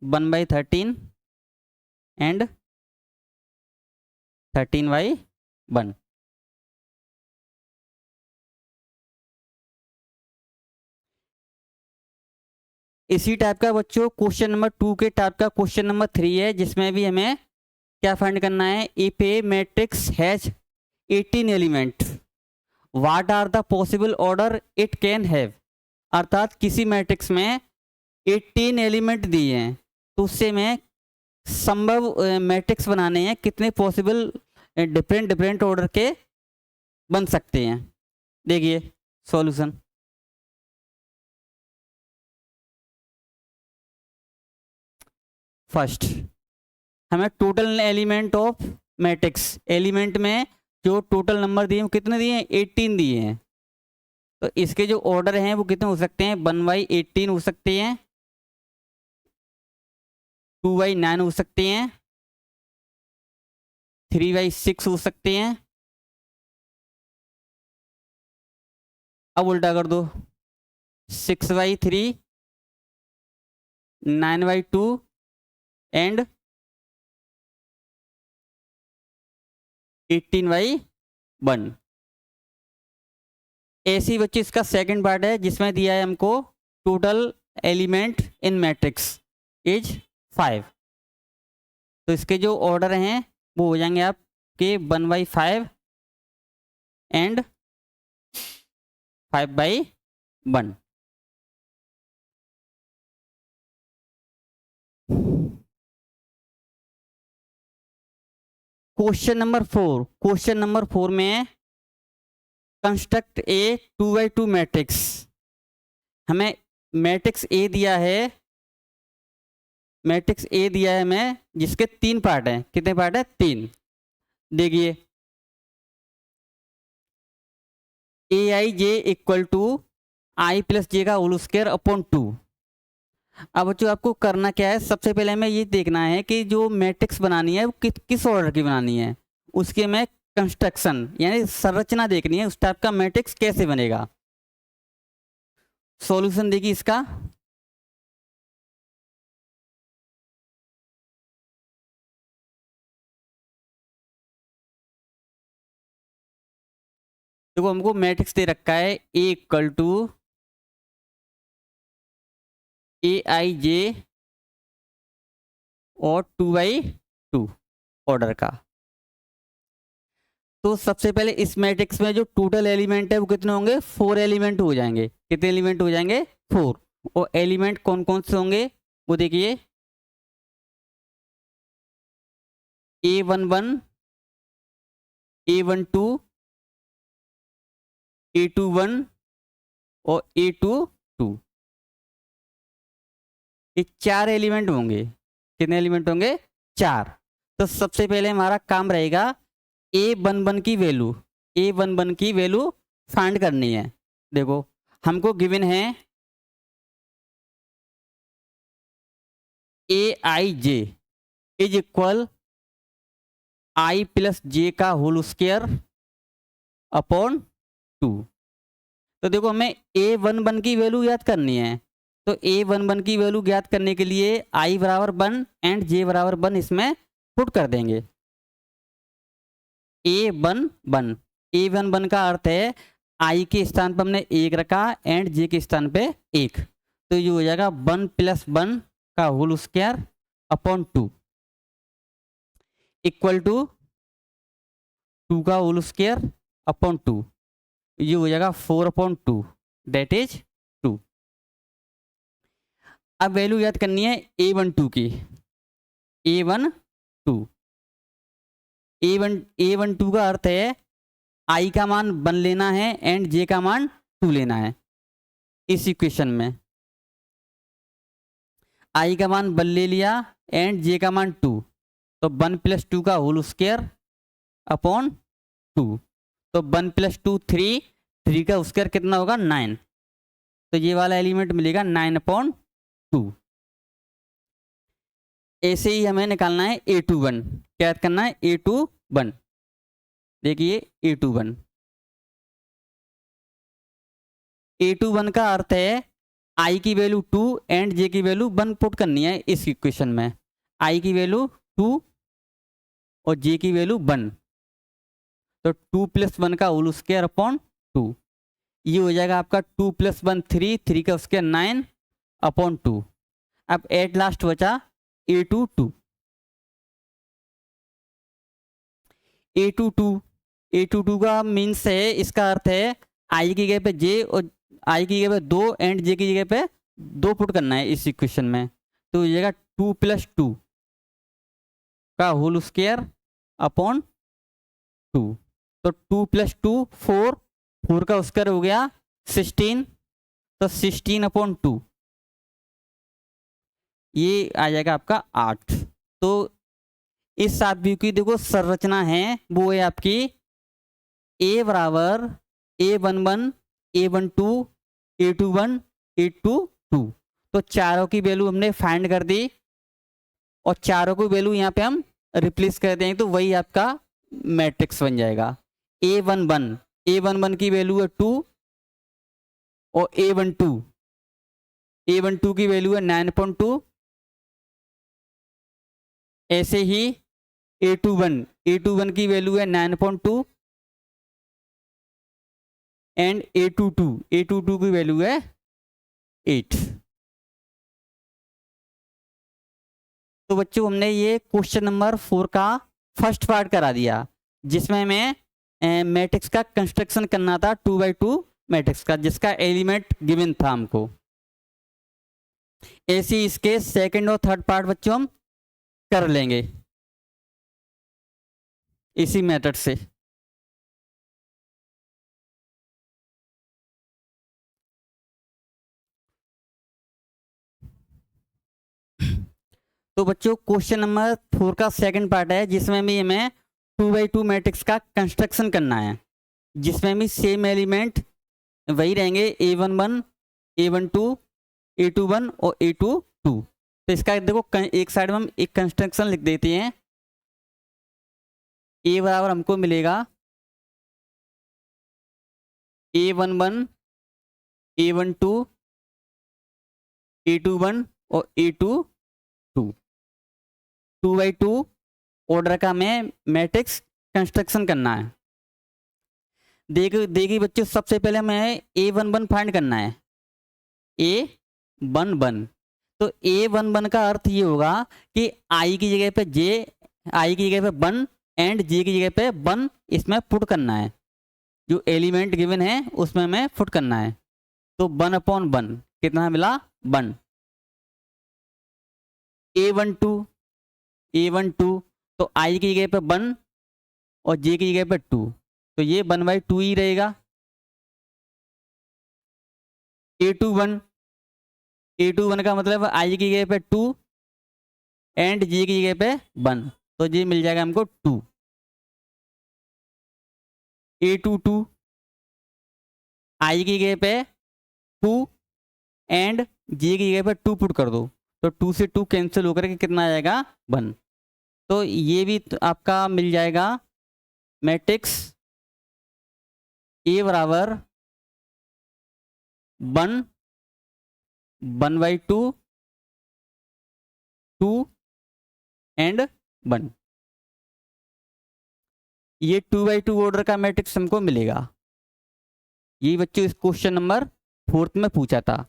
1/13 एंड 13/1। इसी टाइप का बच्चों क्वेश्चन नंबर 2 के टाइप का क्वेश्चन नंबर 3 है, जिसमें भी हमें क्या फाइंड करना है? If a matrix has 18 element what are the possible order it can have. अर्थात किसी मैट्रिक्स में 18 एलिमेंट दिए हैं, तो उससे मैं संभव मैट्रिक्स बनाने हैं, कितने पॉसिबल डिफरेंट डिफरेंट ऑर्डर के बन सकते हैं। देखिए सॉल्यूशन। फर्स्ट हमें total element of matrix, element में जो टोटल नंबर दिए हैं कितने दिए हैं? 18 दिए हैं। तो इसके जो ऑर्डर हैं वो कितने हो सकते हैं? 1/18 हो सकते हैं, 2/9 हो सकते हैं, 3/6 हो सकते हैं। अब उल्टा कर दो, 6/3, 9/2 एंड 18/1। ऐसी बच्चे इसका सेकंड पार्ट है, जिसमें दिया है हमको total element in matrix is 5। तो इसके जो ऑर्डर हैं वो हो जाएंगे आपके 1/5 एंड 5/1। क्वेश्चन नंबर 4 में कंस्ट्रक्ट ए 2/2 मैट्रिक्स। हमें मैट्रिक्स ए दिया है, मैट्रिक्स ए दिया है हमें, जिसके 3 पार्ट हैं। कितने पार्ट है? 3। देखिए AIJ इक्वल टू I+J का होल स्क्वायर अपॉन 2। अब जो आपको करना क्या है, सबसे पहले हमें ये देखना है कि जो मैट्रिक्स बनानी है वो किस ऑर्डर की बनानी है। उसके में कंस्ट्रक्शन यानी संरचना देखनी है, उस टाइप का मैट्रिक्स कैसे बनेगा। सॉल्यूशन देखिए इसका। देखो हमको मैट्रिक्स दे रखा है A इक्वल टू AIJ और 2/2 ऑर्डर का। तो सबसे पहले इस मैट्रिक्स में जो टोटल एलिमेंट है वो कितने होंगे? 4 एलिमेंट हो जाएंगे। कितने एलिमेंट हो जाएंगे? 4। और एलिमेंट कौन कौन से होंगे वो देखिए, A11, A12, A21 और A22। ये 4 एलिमेंट होंगे। कितने एलिमेंट होंगे? 4। तो सबसे पहले हमारा काम रहेगा A11 की वैल्यू, A11 की वैल्यू फाइंड करनी है। देखो हमको गिवन है AIJ इज इक्वल I+J का होल स्क्वायर अपॉन 2। तो देखो हमें A11 की वैल्यू याद करनी है। तो A11 की वैल्यू ज्ञात करने के लिए I बराबर 1 एंड J बराबर 1 इसमें पुट कर देंगे। A11 का अर्थ है I के स्थान पर हमने 1 रखा एंड J के स्थान पे 1। तो ये हो जाएगा 1 + 1 का whole square upon 2 equal to 2 का होल स्क्वायर अपॉन 2। ये हो जाएगा 4/2 दैट इज 2। अब वैल्यू याद करनी है A12 की। A12 का अर्थ है I का मान 1 लेना है एंड J का मान 2 लेना है। इस इक्वेशन में I का मान 1 ले लिया एंड J का मान 2, तो 1 + 2 का होल स्क्वायर अपॉन 2। तो 1 + 2 3, 3 का स्क्वायर कितना होगा? 9। तो ये वाला एलिमेंट मिलेगा 9/2। ऐसे ही हमें निकालना है A21। क्या करना है? A21। देखिए A21, A21 का अर्थ है I की वैल्यू 2 एंड J की वैल्यू 1 पुट करनी है इस इक्वेशन में। I की वैल्यू 2 और J की वैल्यू 1, तो 2 + 1 का होल स्क्वायर अपॉन 2। ये हो जाएगा आपका 2 + 1 3, 3 का स्क्वायर 9/2। अब एट लास्ट बचा A22। A22 का मीन्स है, इसका अर्थ है I की जगह पे J और I की जगह पे 2 एंड J की जगह पे 2 पुट करना है इस इक्वेशन में। तो हो जाएगा 2 + 2 का होल स्क्वायर अपॉन 2। तो 2 + 2 4, 4 का स्क्वायर हो गया 16, तो 16/2 ये आ जाएगा आपका 8। तो इस सात व्यू की देखो संरचना है, वो है आपकी A बराबर A11, A12, A21, A22। तो चारों की वैल्यू हमने फाइंड कर दी और चारों की वैल्यू यहाँ पे हम रिप्लेस कर देंगे, तो वही आपका मैट्रिक्स बन जाएगा। A11 की वैल्यू है 2 और A12 की वैल्यू है 9/2। ऐसे ही A21 की वैल्यू है 9/2 एंड A22 की वैल्यू है 8। तो बच्चों हमने ये क्वेश्चन नंबर 4 का फर्स्ट पार्ट करा दिया, जिसमें हमें मैट्रिक्स का कंस्ट्रक्शन करना था 2x2 मैट्रिक्स का, जिसका एलिमेंट गिवन था हमको। ऐसे इसके सेकंड और थर्ड पार्ट बच्चों हम कर लेंगे इसी मेथड से। तो बच्चों क्वेश्चन नंबर 4 का सेकंड पार्ट है, जिसमें भी हमें 2x2 मैट्रिक्स का कंस्ट्रक्शन करना है, जिसमें भी सेम एलिमेंट वही रहेंगे A11, A12, A21 और A22। तो इसका देखो एक साइड में हम एक कंस्ट्रक्शन लिख देते हैं। A बराबर हमको मिलेगा A11, A12, A21 और A22। 2x2 ऑर्डर का हमें मैट्रिक्स कंस्ट्रक्शन करना है। देखिए बच्चों, सबसे पहले हमें A11 फाइंड करना है। A11, तो A11 का अर्थ ये होगा कि I की जगह पे J, I की जगह पे 1 एंड J की जगह पे 1 इसमें पुट करना है। जो एलिमेंट गिवन है उसमें हमें पुट करना है। तो 1/1 कितना मिला? 1। A12 तो I की जगह पे 1 और J की जगह पे 2, तो ये 1/2 ही रहेगा। A21 का मतलब I की जगह पे 2 एंड J की जगह पे 1, तो ये मिल जाएगा हमको 2। A22 I की जगह पे 2 एंड J की जगह पे 2 पुट कर दो, तो 2 से 2 कैंसिल होकर के कितना आ जाएगा? 1। तो ये भी आपका मिल जाएगा मैट्रिक्स A बराबर 1, 1/2, 2 एंड 1। ये 2x2 ऑर्डर का मैट्रिक्स हमको मिलेगा। ये बच्चों इस क्वेश्चन नंबर 4 में पूछा था।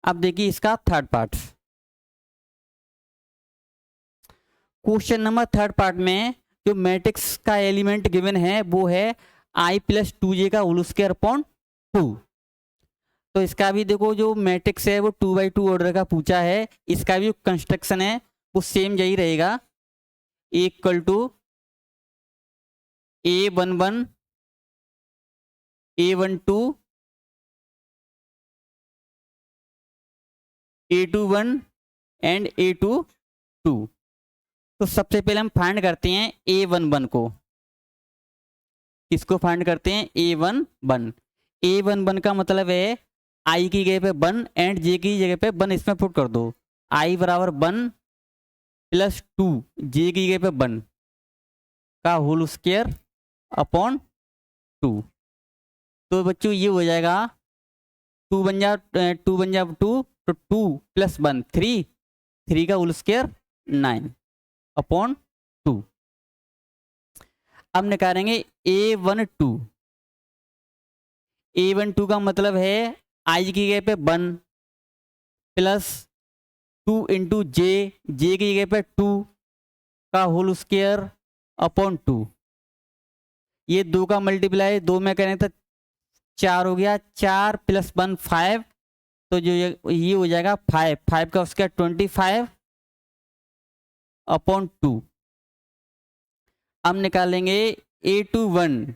अब देखिए इसका third part. Question number third part में जो मैट्रिक्स का एलिमेंट गिवन है वो है I + 2j का होल स्क्वायर अपॉन 2। तो इसका भी देखो जो मैट्रिक्स है वो 2x2 ऑर्डर का पूछा है, इसका भी कंस्ट्रक्शन है वो सेम यही रहेगा। A = A11, A12, A21 and A22। तो सबसे पहले हम फाइंड करते हैं A11 को। किसको फाइंड करते हैं? A11। A11 का मतलब है आई की जगह पे 1 एंड जे की जगह पे 1 इसमें पुट कर दो। आई बराबर 1 प्लस 2 जे की जगह पे 1 का होल स्क्वायर अपॉन 2। तो बच्चों ये हो जाएगा 2 बन जा 2 बन जा 2, तो 2 प्लस 1 3, 3 का होल स्क्वायर 9 अपॉन 2। अब निकालेंगे A12। A12 का मतलब है आई की जगह पे 1 प्लस 2 इंटू जे, जे की जगह पे 2 का होल स्क्वायर अपॉन 2। ये 2 का मल्टीप्लाई 2 में करें तो 4 हो गया, 4 प्लस 1 5, तो जो ये हो जाएगा 5, 5 का उसका 25 अपॉन 2। अब निकालेंगे A21।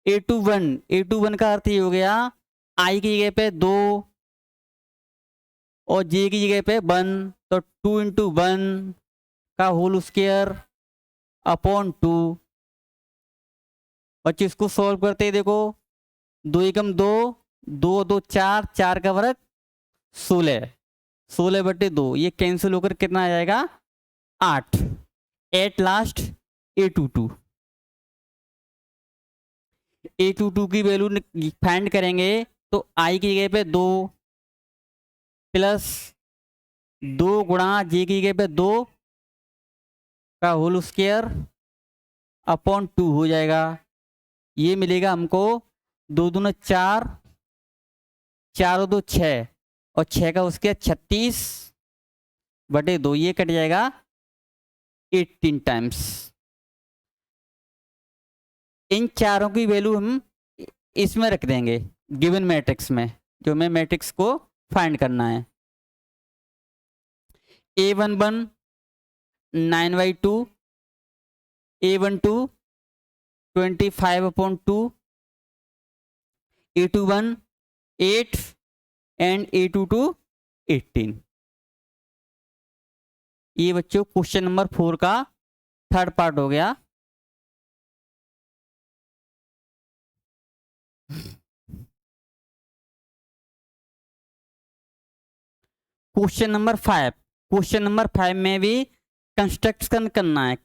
A21 का अर्थ ये हो गया आई की जगह पे 2 और जे की जगह पे 1, तो 2 इंटू 1 का होल स्क्वायर अपॉन 2। बच्चों इसको सॉल्व करते ही देखो 2 एकम 2, 2 2 4, 4 का वर्ग 16, 16/2, ये कैंसिल होकर कितना आ जाएगा 8। At last A22। A22 की वैल्यू फाइंड करेंगे तो आई की जगह पे 2 प्लस 2 गुणा जे की जगह पे 2 का होल स्क्वायर अपॉन 2 हो जाएगा। ये मिलेगा हमको 2 दूना 4, 4 2 6 और 6 का उसके 36/2, ये कट जाएगा 18 टाइम्स। इन चारों की वैल्यू हम इसमें रख देंगे गिवन मैट्रिक्स में, जो हमें मैट्रिक्स को फाइंड करना है। A11 9/2, A12 25/2, A21 8 and A22 18। ये बच्चों क्वेश्चन नंबर 4 का थर्ड पार्ट हो गया। क्वेश्चन नंबर 5, क्वेश्चन नंबर 5 में भी कंस्ट्रक्शन करना है,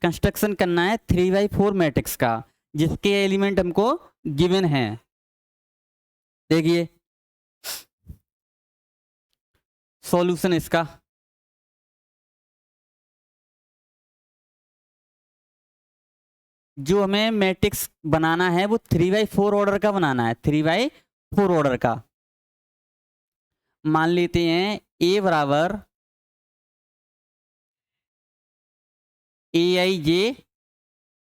3/4 मैट्रिक्स का, जिसके एलिमेंट हमको गिवन है। देखिए सॉल्यूशन इसका, जो हमें मैट्रिक्स बनाना है वो 3/4 ऑर्डर का बनाना है, 3/4 ऑर्डर का। मान लेते हैं A बराबर AIJ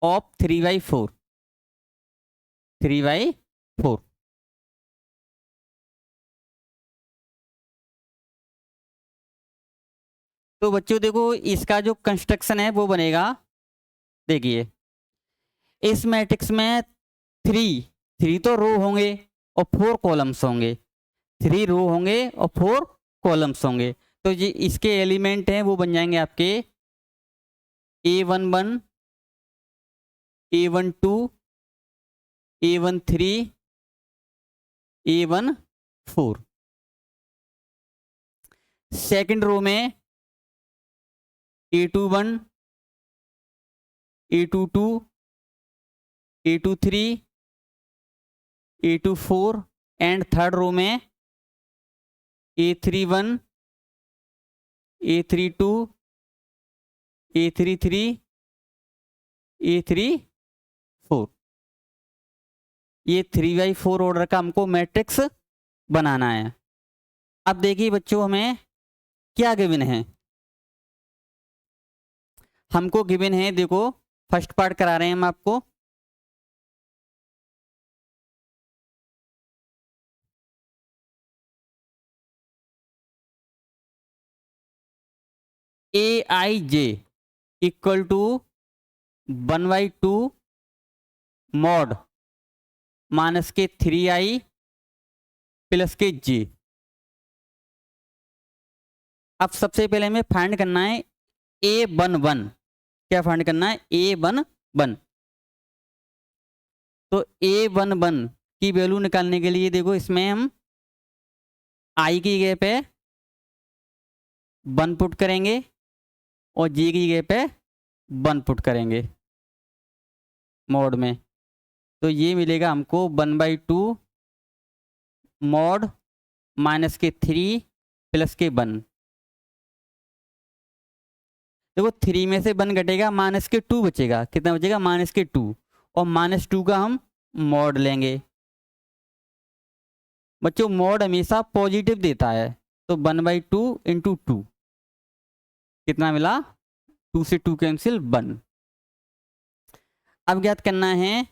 ऑफ 3/4, 3/4। तो बच्चों देखो इसका जो कंस्ट्रक्शन है वो बनेगा, देखिए इस मैट्रिक्स में 3 तो रो होंगे और 4 कॉलम्स होंगे, 3 रो होंगे और 4 कॉलम्स होंगे। तो ये इसके एलिमेंट हैं वो बन जाएंगे आपके A11, A12, A13, A14। Second row में A21, A22, A23, A24 and third रो में A31, A32, A33, A34। ये 3/4 ऑर्डर का हमको मैट्रिक्स बनाना है। अब देखिए बच्चों हमें क्या गिवन है, हमको गिवन है, देखो फर्स्ट पार्ट करा रहे हैं हम आपको। AIJ equal to 1/2 mod minus के 3I प्लस के J। अब सबसे पहले हमें फाइंड करना है A11। क्या फाइंड करना है A11। तो A11 की वैल्यू निकालने के लिए देखो इसमें हम आई की जगह पे 1 पुट करेंगे और जी की जगह पे 1 पुट करेंगे मॉड में, तो ये मिलेगा हमको 1/2 मॉड -3 +1। देखो 3 में से 1 घटेगा, -2 बचेगा। कितना बचेगा? -2, और -2 का हम मॉड लेंगे। बच्चों मॉड हमेशा पॉजिटिव देता है, तो 1/2 × 2 कितना मिला? 2 से 2 कैंसिल 1। अब ज्ञात करना है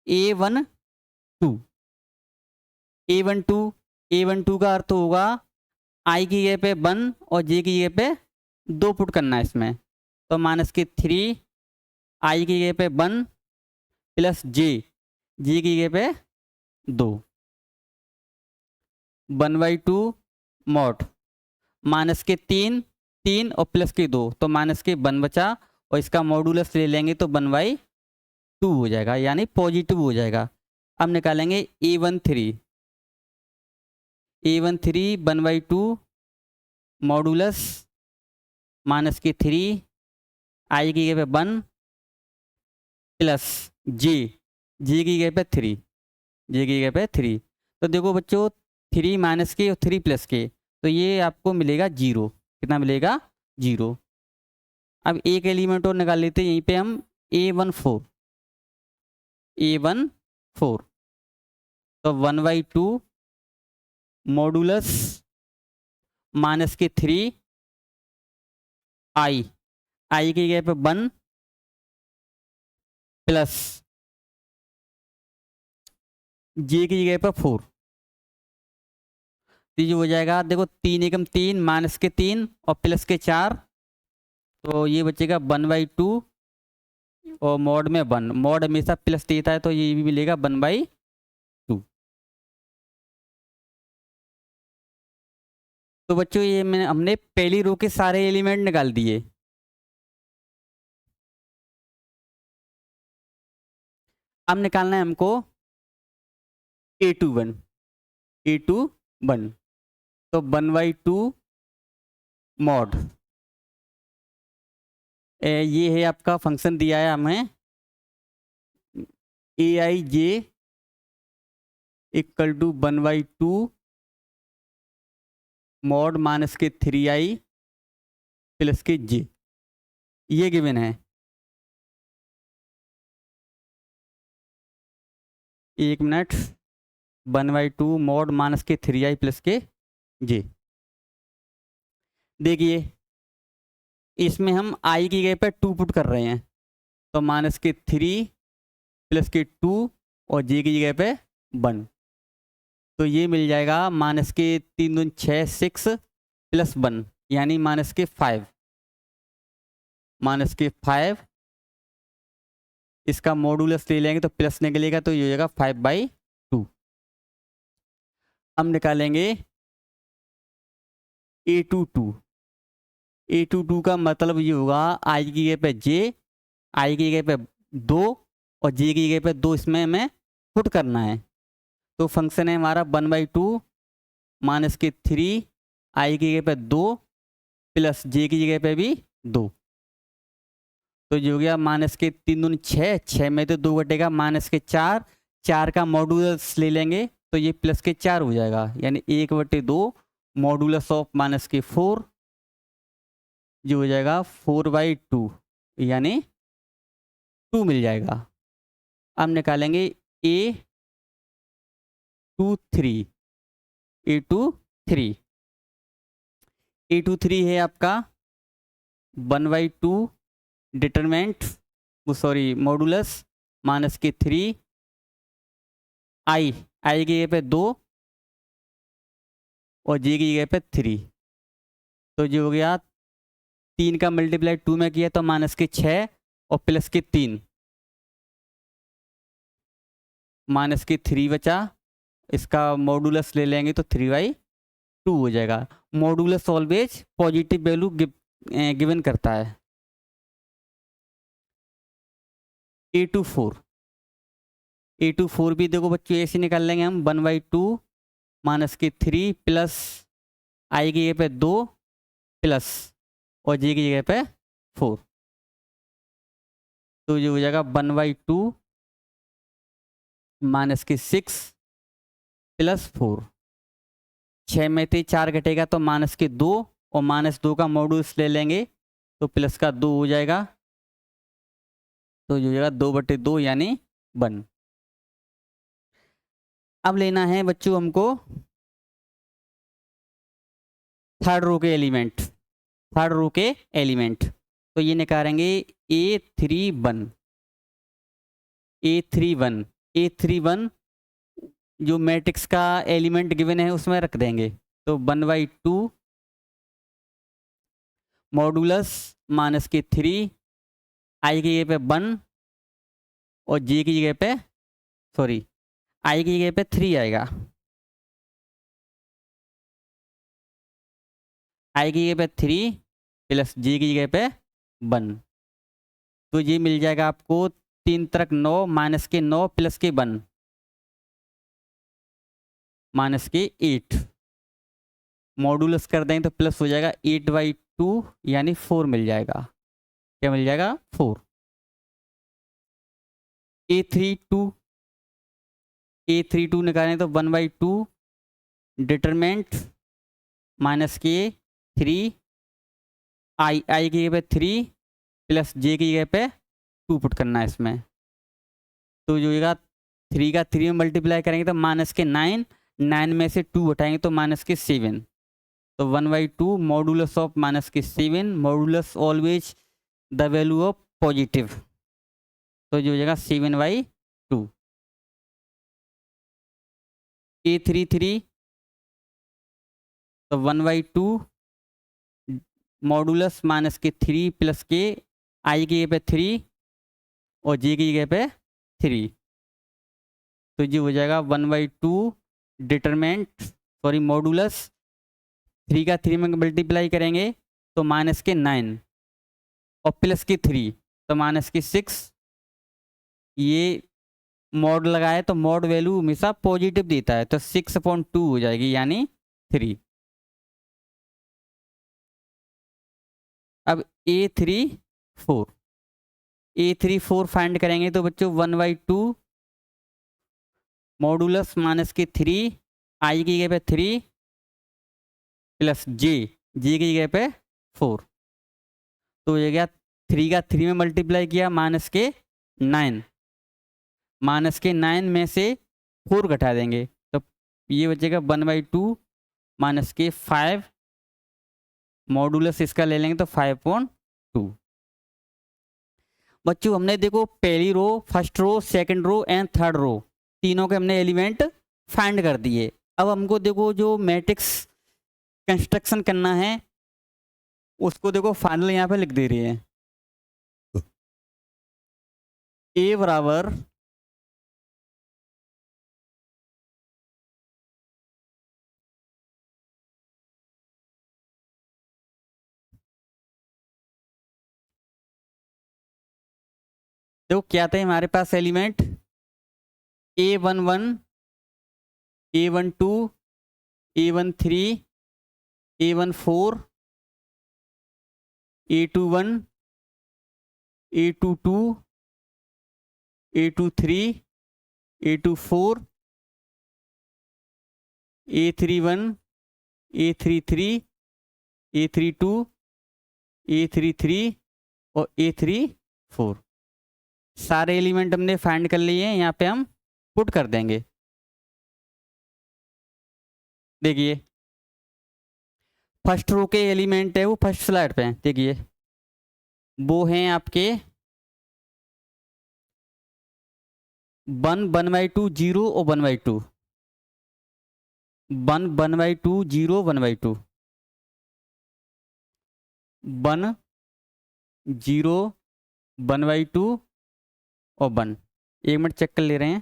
A12। A12 का अर्थ होगा आई की जगह पे 1 और जे की जगह पे 2 पुट करना है इसमें, तो -3 आई की जगह पे 1 प्लस जे की जगह पे 2, 1/2 मॉड -3 और +2, तो -1 बचा, और इसका मॉडुलस ले लेंगे तो 1/2 हो जाएगा, यानी पॉजिटिव हो जाएगा। अब निकालेंगे A13। 1/2 मॉडुलस -3 आई की जगह पे 1 प्लस जे की जगह पे 3, की जगह पे 3। तो देखो बच्चों 3 माइनस के और 3 प्लस के, तो ये आपको मिलेगा 0। कितना मिलेगा? 0। अब एक एलिमेंट और निकाल लेते हैं, यहीं पे हम A14। तो 1/2 मॉडुलस -3 आई की जगह पे 1 प्लस जे की जगह पे 4, तो ये हो जाएगा। देखो 3 एकम 3 -3 और +4, तो ये बचेगा 1/2 और मॉड में 1। मॉड हमेशा प्लस देता है, तो ये भी मिलेगा 1/2। तो बच्चों ये हमने पहली रो के सारे एलिमेंट निकाल दिए। अब निकालना है हमको A21। तो 1/2 मॉड, ये है आपका फंक्शन दिया है हमें Aij = 1/2 मॉड -3i + जे, ये गिवन है। एक मिनट, 1/2 मॉड -3i + जे। देखिए इसमें हम i की जगह पे 2 पुट कर रहे हैं, तो -3 +2 और जे की जगह पे 1, तो ये मिल जाएगा -3 दूनी 6 6 +1, यानी -5। -5 इसका मॉडुलस ले लेंगे तो प्लस निकलेगा, तो ये हो जाएगा 5/2। हम निकालेंगे A22 का मतलब ये होगा आई की जगह पे जे, आई की जगह पे 2 और जे की जगह पे 2, इसमें हमें पुट करना है। तो फंक्शन है हमारा 1/2 -3 आई की जगह पे 2 प्लस जे की जगह पे भी 2, तो जो हो गया -3 दूनी 6, 6 में तो 2 घटेगा, -4, 4 का मॉडुलस ले लेंगे तो ये +4 हो जाएगा, यानी 1/2 मॉडुलस ऑफ -4, जो हो जाएगा 4/2, यानी 2 मिल जाएगा। अब निकालेंगे A23। A23 है आपका 1/2 डिटरमेंट, मॉडुलस -3 आई की जगह पे 2 और जे की जगह पे 3, तो जो हो गया 3 का मल्टीप्लाई 2 में किया तो -6 और +3, -3 बचा, इसका मॉडुलस ले लेंगे तो 3/2 हो जाएगा। Modulus always positive value given करता है। A24 भी देखो बच्चों ऐसे निकाल लेंगे हम 1/2 माइनस की 3 प्लस आई की जगह पे 2 प्लस और जी की जगह पे 4, तो ये हो जाएगा 1/2 माइनस की 6 प्लस 4। 6 में से 4 घटेगा तो माइनस की 2 और -2 का मॉड्यूलस ले लेंगे तो प्लस का 2 हो जाएगा, तो ये हो जाएगा 2/2 यानी 1। अब लेना है बच्चों हमको थर्ड रो के एलिमेंट, थर्ड रो के एलिमेंट। तो ये निकालेंगे A31, A31, A31 जो मैट्रिक्स का एलिमेंट गिवन है उसमें रख देंगे। तो 1/2 मॉडुलस माइनस की 3 आई की जगह पे 1 और जी की जगह पे, सॉरी आई की जगह पे 3 आएगा, आई की जगह पे 3 प्लस जी की जगह पे 1, तो ये मिल जाएगा आपको 3 तक 9 माइनस के 9 प्लस के 1 माइनस के 8, मॉडुलस कर देंगे तो प्लस हो जाएगा 8/2 यानी 4 मिल जाएगा। क्या मिल जाएगा? 4। A32, A32 निकालें तो 1/2 डिटरमेंट माइनस के 3 आई की जगह पे 3 प्लस जे की जगह पे 2 पुट करना है इसमें, तो जो होगा 3 का 3 में मल्टीप्लाई करेंगे तो माइनस के 9, 9 में से 2 हटाएंगे तो माइनस के 7, तो 1/2 मॉडुलस ऑफ माइनस के 7, modulus always the value of positive, तो जो हो जाएगा 7/2। A33 तो 1/2 मॉडुलस माइनस के 3 प्लस के आई की जगह पे 3 और जे की जगह पे 3, तो ये हो जाएगा 1/2 डिटरमेंट, सॉरी मॉडुलस 3 का 3 में मल्टीप्लाई करेंगे तो माइनस के 9 और प्लस के 3 तो माइनस के 6, ये मॉड लगाए तो मॉड वैल्यू हमेशा पॉजिटिव देता है, तो 6/2 हो जाएगी यानी 3। अब A34, A34 फाइंड करेंगे तो बच्चों 1/2 मॉडुलस माइनस के 3 आई की जगह पे 3 प्लस जे, जे की जगह पे 4, तो ये गया 3 का 3 में मल्टीप्लाई किया माइनस के 9, माइनस के 9 में से 4 घटा देंगे तो ये बचेगा 1/2 माइनस के 5, मॉडुलस इसका ले लेंगे तो 5/2। बच्चों हमने देखो पहली row, first row, second row and third row तीनों के हमने एलिमेंट फाइंड कर दिए। अब हमको देखो जो मैट्रिक्स कंस्ट्रक्शन करना है उसको देखो फाइनल यहाँ पे लिख दे रही है। ए बराबर देखो क्या था हमारे पास element A11, A12, A13, A14, A21, A22, A23, A24, A31, A33, A32, A33 और A34, सारे एलिमेंट हमने फाइंड कर लिए हैं। यहाँ पे हम पुट कर देंगे। देखिए फर्स्ट रो के एलिमेंट है वो फर्स्ट स्लाइड पे हैं, देखिए वो हैं आपके 1, 1/2 0 और 1/2, 1, 1/2 0, 1/2, 1 0 1/2 और 1। एक मिनट चेक कर ले रहे हैं।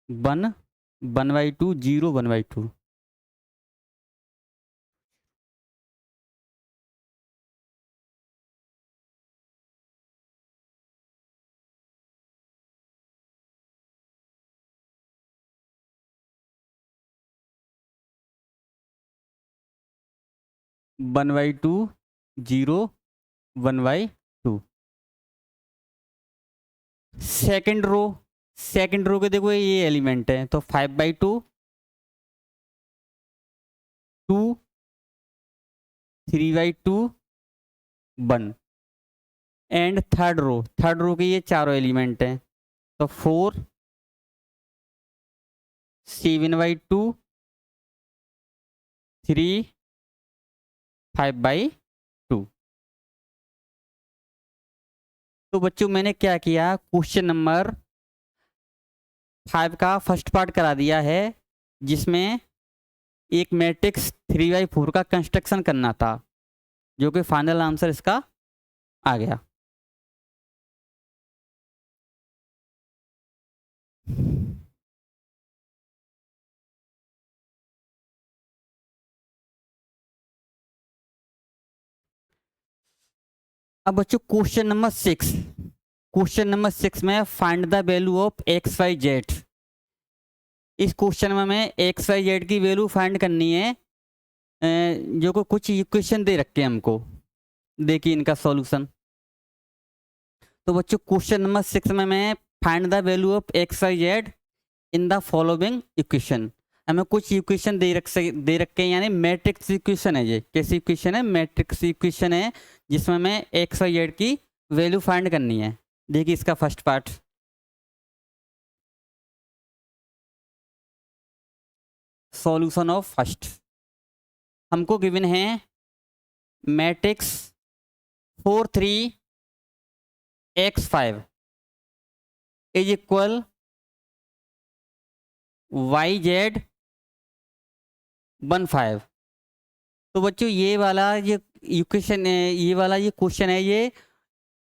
1, 1/2 0, 1/2। 1/2, 0, 1/2। सेकंड रो के देखो ये एलिमेंट है, तो 5/2, 2, 3/2, 1। एंड थर्ड रो के ये चारों एलिमेंट हैं, तो 4, 7/2, 3, 5/2। तो बच्चों मैंने क्या किया, क्वेश्चन नंबर 5 का फर्स्ट पार्ट करा दिया है, जिसमें एक मैट्रिक्स 3/4 का कंस्ट्रक्शन करना था, जो कि फाइनल आंसर इसका आ गया। अब बच्चों क्वेश्चन नंबर 6 में find the value of x Y Z. इस क्वेश्चन में हमें एक्स वाई जेड की वैल्यू फाइंड करनी है, जो को कुछ इक्वेशन दे रखे हैं हमको। देखिए इनका सॉल्यूशन। तो बच्चों क्वेश्चन नंबर 6 में मैं find the value of x Y Z in the following equation. हमें कुछ इक्वेशन दे रखे हैं, यानी मैट्रिक्स इक्वेशन है। ये कैसी इक्वेशन है, मैट्रिक्स इक्वेशन है, जिसमें हमें एक्स वाई जेड की वैल्यू फाइंड करनी है। देखिए इसका first part, solution of first. हमको गिवन है matrix 4, 3, x5 is equal YZ 1, 5। तो बच्चों ये वाला ये इक्वेशन है, ये वाला ये क्वेश्चन है, ये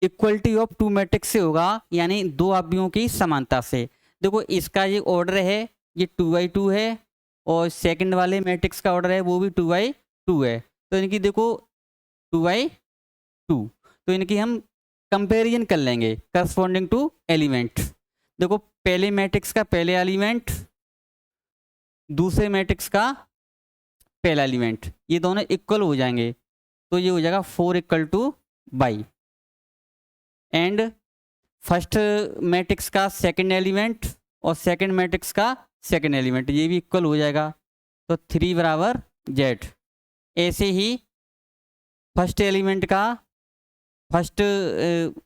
इक्वलिटी ऑफ टू मैट्रिक्स से होगा, यानी दो अवयवों की समानता से। देखो इसका ये ऑर्डर है, ये 2/2 है, और सेकंड वाले मैट्रिक्स का ऑर्डर है वो भी 2/2 है। तो इनकी देखो 2/2, तो इनकी हम कंपैरिजन कर लेंगे करस्पॉन्डिंग टू एलिमेंट। देखो पहले मैट्रिक्स का पहले एलिमेंट, दूसरे मैट्रिक्स का पहला एलिमेंट, ये दोनों इक्वल हो जाएंगे, तो ये हो जाएगा 4 = बाई। एंड फर्स्ट मैट्रिक्स का सेकंड एलिमेंट और सेकंड मैट्रिक्स का सेकंड एलिमेंट, ये भी इक्वल हो जाएगा, तो 3 = Z। ऐसे ही फर्स्ट एलिमेंट का फर्स्ट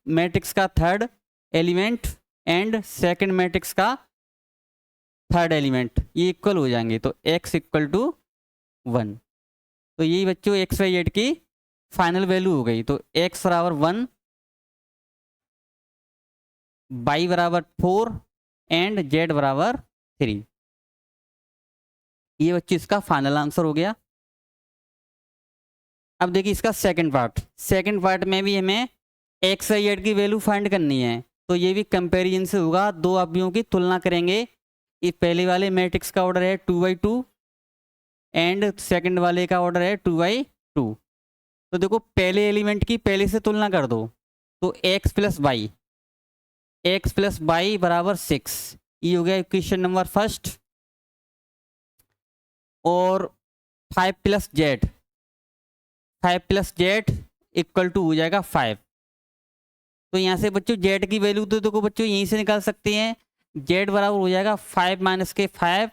मैट्रिक्स का third element and second matrix का थर्ड एलिमेंट, ये इक्वल हो जाएंगे, तो x = 1। तो यही बच्चों एक्स वाई जेड की फाइनल वैल्यू हो गई। तो x = 1, y = 4 एंड z = 3। ये बच्चों इसका फाइनल आंसर हो गया। अब देखिए इसका सेकंड पार्ट में भी हमें एक्स वाई जेड की वैल्यू फाइंड करनी है, तो ये भी कंपैरिजन से होगा, दो अवयवों की तुलना करेंगे। ये पहले वाले मैट्रिक्स का ऑर्डर है 2/2 एंड सेकंड वाले का ऑर्डर है 2/2। तो देखो पहले एलिमेंट की पहले से तुलना कर दो, तो x + y = 6, ये हो गया इक्वेशन नंबर फर्स्ट। और 5 + z = हो जाएगा 5। तो यहाँ से बच्चों z की वैल्यू तो देखो बच्चों यहीं से निकाल सकते हैं, z बराबर हो जाएगा 5 - 5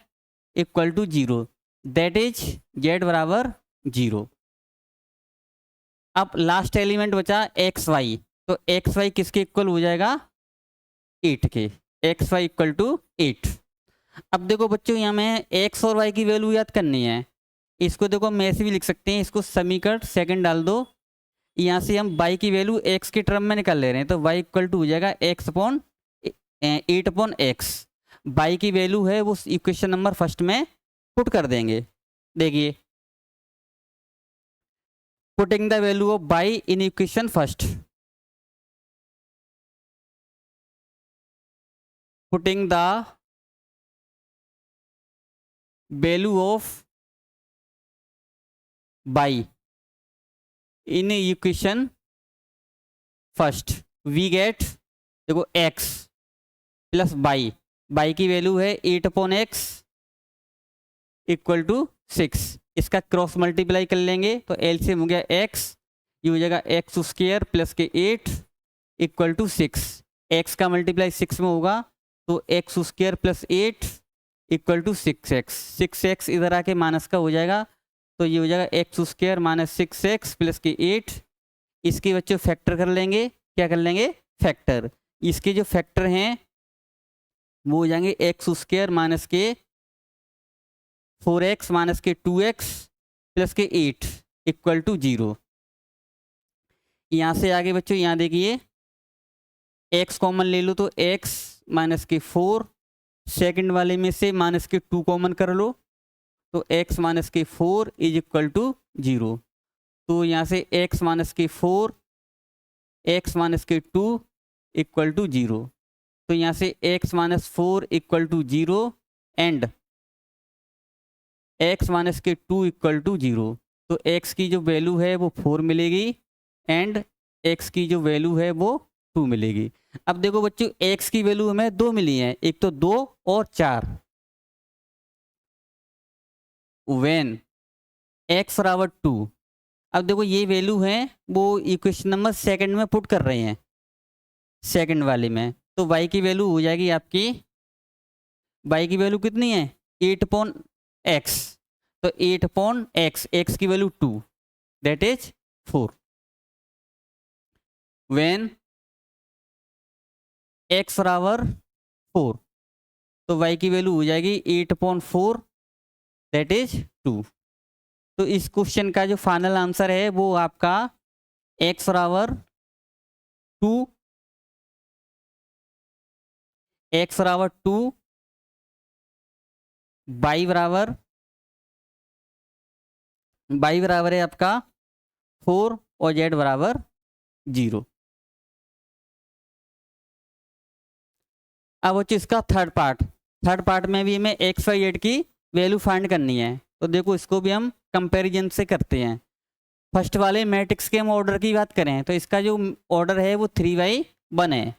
= 0, दैट इज z = 0। अब लास्ट एलिमेंट बचा xy, तो xy किसके इक्वल हो जाएगा, 8 के, xy = 8। अब देखो बच्चों यहाँ में x और y की वैल्यू याद करनी है। इसको देखो हम ऐसे भी लिख सकते हैं, इसको समीकरण सेकंड डाल दो, यहाँ से हम y की वैल्यू x के टर्म में निकाल ले रहे हैं, तो y = हो जाएगा x/8/x। y की वैल्यू है वो इक्वेशन नंबर फर्स्ट में पुट कर देंगे। देखिए putting the value of y in equation first, putting the value of y in equation first, we get देखो x + y की वैल्यू है 8/x = 6, इसका क्रॉस मल्टीप्लाई कर लेंगे तो एलसीएम हो गया एक्स, ये हो जाएगा एक्स स्क्वायर प्लस के 8 इक्वल टू 6। एक्स का मल्टीप्लाई 6 में होगा तो X square plus 8 equal to 6x। 6x इधर आके माइनस का हो जाएगा तो ये हो जाएगा x square minus 6x plus के 8। इसके बच्चों फैक्टर कर लेंगे, क्या कर लेंगे, फैक्टर। इसके जो फैक्टर हैं वो हो जाएंगे एक्स स्क्वायर माइनस के 4x माइनस के 2x प्लस के 8 इक्वल टू 0। यहाँ से आगे बच्चों यहाँ देखिए x कॉमन ले लो तो x माइनस के 4, सेकंड वाले में से माइनस के 2 कॉमन कर लो तो x माइनस के 4 इज इक्वल टू 0। तो यहाँ से x माइनस के 4, x माइनस के 2 इक्वल टू 0। तो यहाँ से x minus 4 equal to 0 and x minus के 2 इक्वल टू 0। तो x की जो वैल्यू है वो 4 मिलेगी एंड x की जो वैल्यू है वो 2 मिलेगी। अब देखो बच्चों x की वैल्यू हमें 2 मिली है, एक तो 2 और 4। व्हेन x बराबर 2, अब देखो ये वैल्यू है वो इक्वेशन नंबर सेकंड में पुट कर रहे हैं, सेकंड वाले में। तो y की वैल्यू हो जाएगी आपकी, y की वैल्यू कितनी है 8/x, तो 8/x, x की value 2 that is 4। When x बराबर 4 तो y की वैल्यू हो जाएगी 8/4 दैट इज 2। तो इस क्वेश्चन का जो फाइनल आंसर है वो आपका x बराबर 2, x बराबर 2, y बराबर है आपका 4 और z बराबर 0। अब बच्चों इसका थर्ड पार्ट में भी हमें x y z की वैल्यू फाइंड करनी है। तो देखो इसको भी हम कंपैरिजन से करते हैं। फर्स्ट वाले मैट्रिक्स के हम ऑर्डर की बात करें तो इसका जो ऑर्डर है वो 3/1 है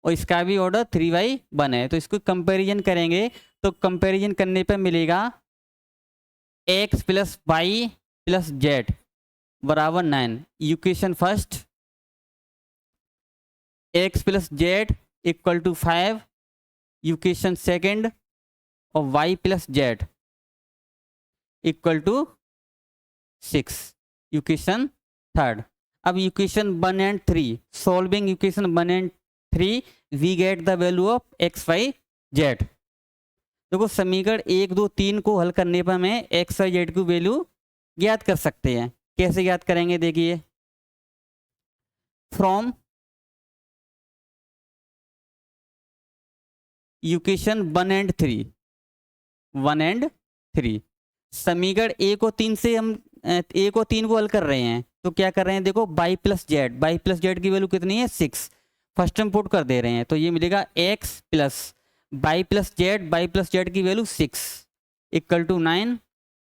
और इसका भी ऑर्डर 3/1 है। तो इसको कंपैरिजन करेंगे तो कंपैरिजन करने पर मिलेगा x plus y plus z बराबर 9। Equation first x plus z equal to 5, equation second और y plus z equal to 6, equation third. अब equation 1 and 3, solving equation 1 and 3 we get the value of x Y z. देखो समीकरण 1 2 3 को हल करने पर हमें एक्स वाई जेड की वैल्यू ज्ञात कर सकते हैं। कैसे ज्ञात करेंगे देखिए, फ्रॉम इक्वेशन 1 एंड 3 समीकरण 1 और 3 से हम 1 और 3 को हल कर रहे हैं तो क्या कर रहे हैं, देखो y प्लस जेड की वैल्यू कितनी है 6, फर्स्ट हम पुट कर दे रहे हैं तो ये मिलेगा x plus y plus Z की वैल्यू 6 इक्वल टू 9।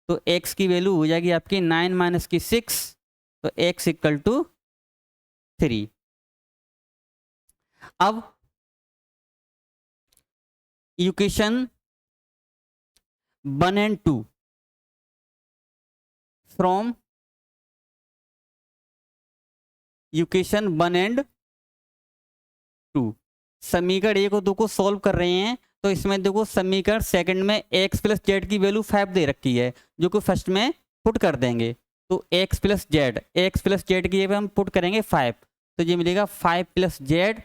तो x की वैल्यू हो जाएगी आपकी 9 माइनस की 6 तो x इक्वल टू 3। अब equation 1 and 2 from equation 1 and 2 समीकरण 1 और 2 को सॉल्व कर रहे हैं तो इसमें देखो समीकरण सेकंड में x प्लस जेड की वैल्यू 5 दे रखी है जो कि फर्स्ट में पुट कर देंगे। तो x प्लस जेड की जगह हम पुट करेंगे 5 तो ये मिलेगा 5 प्लस जेड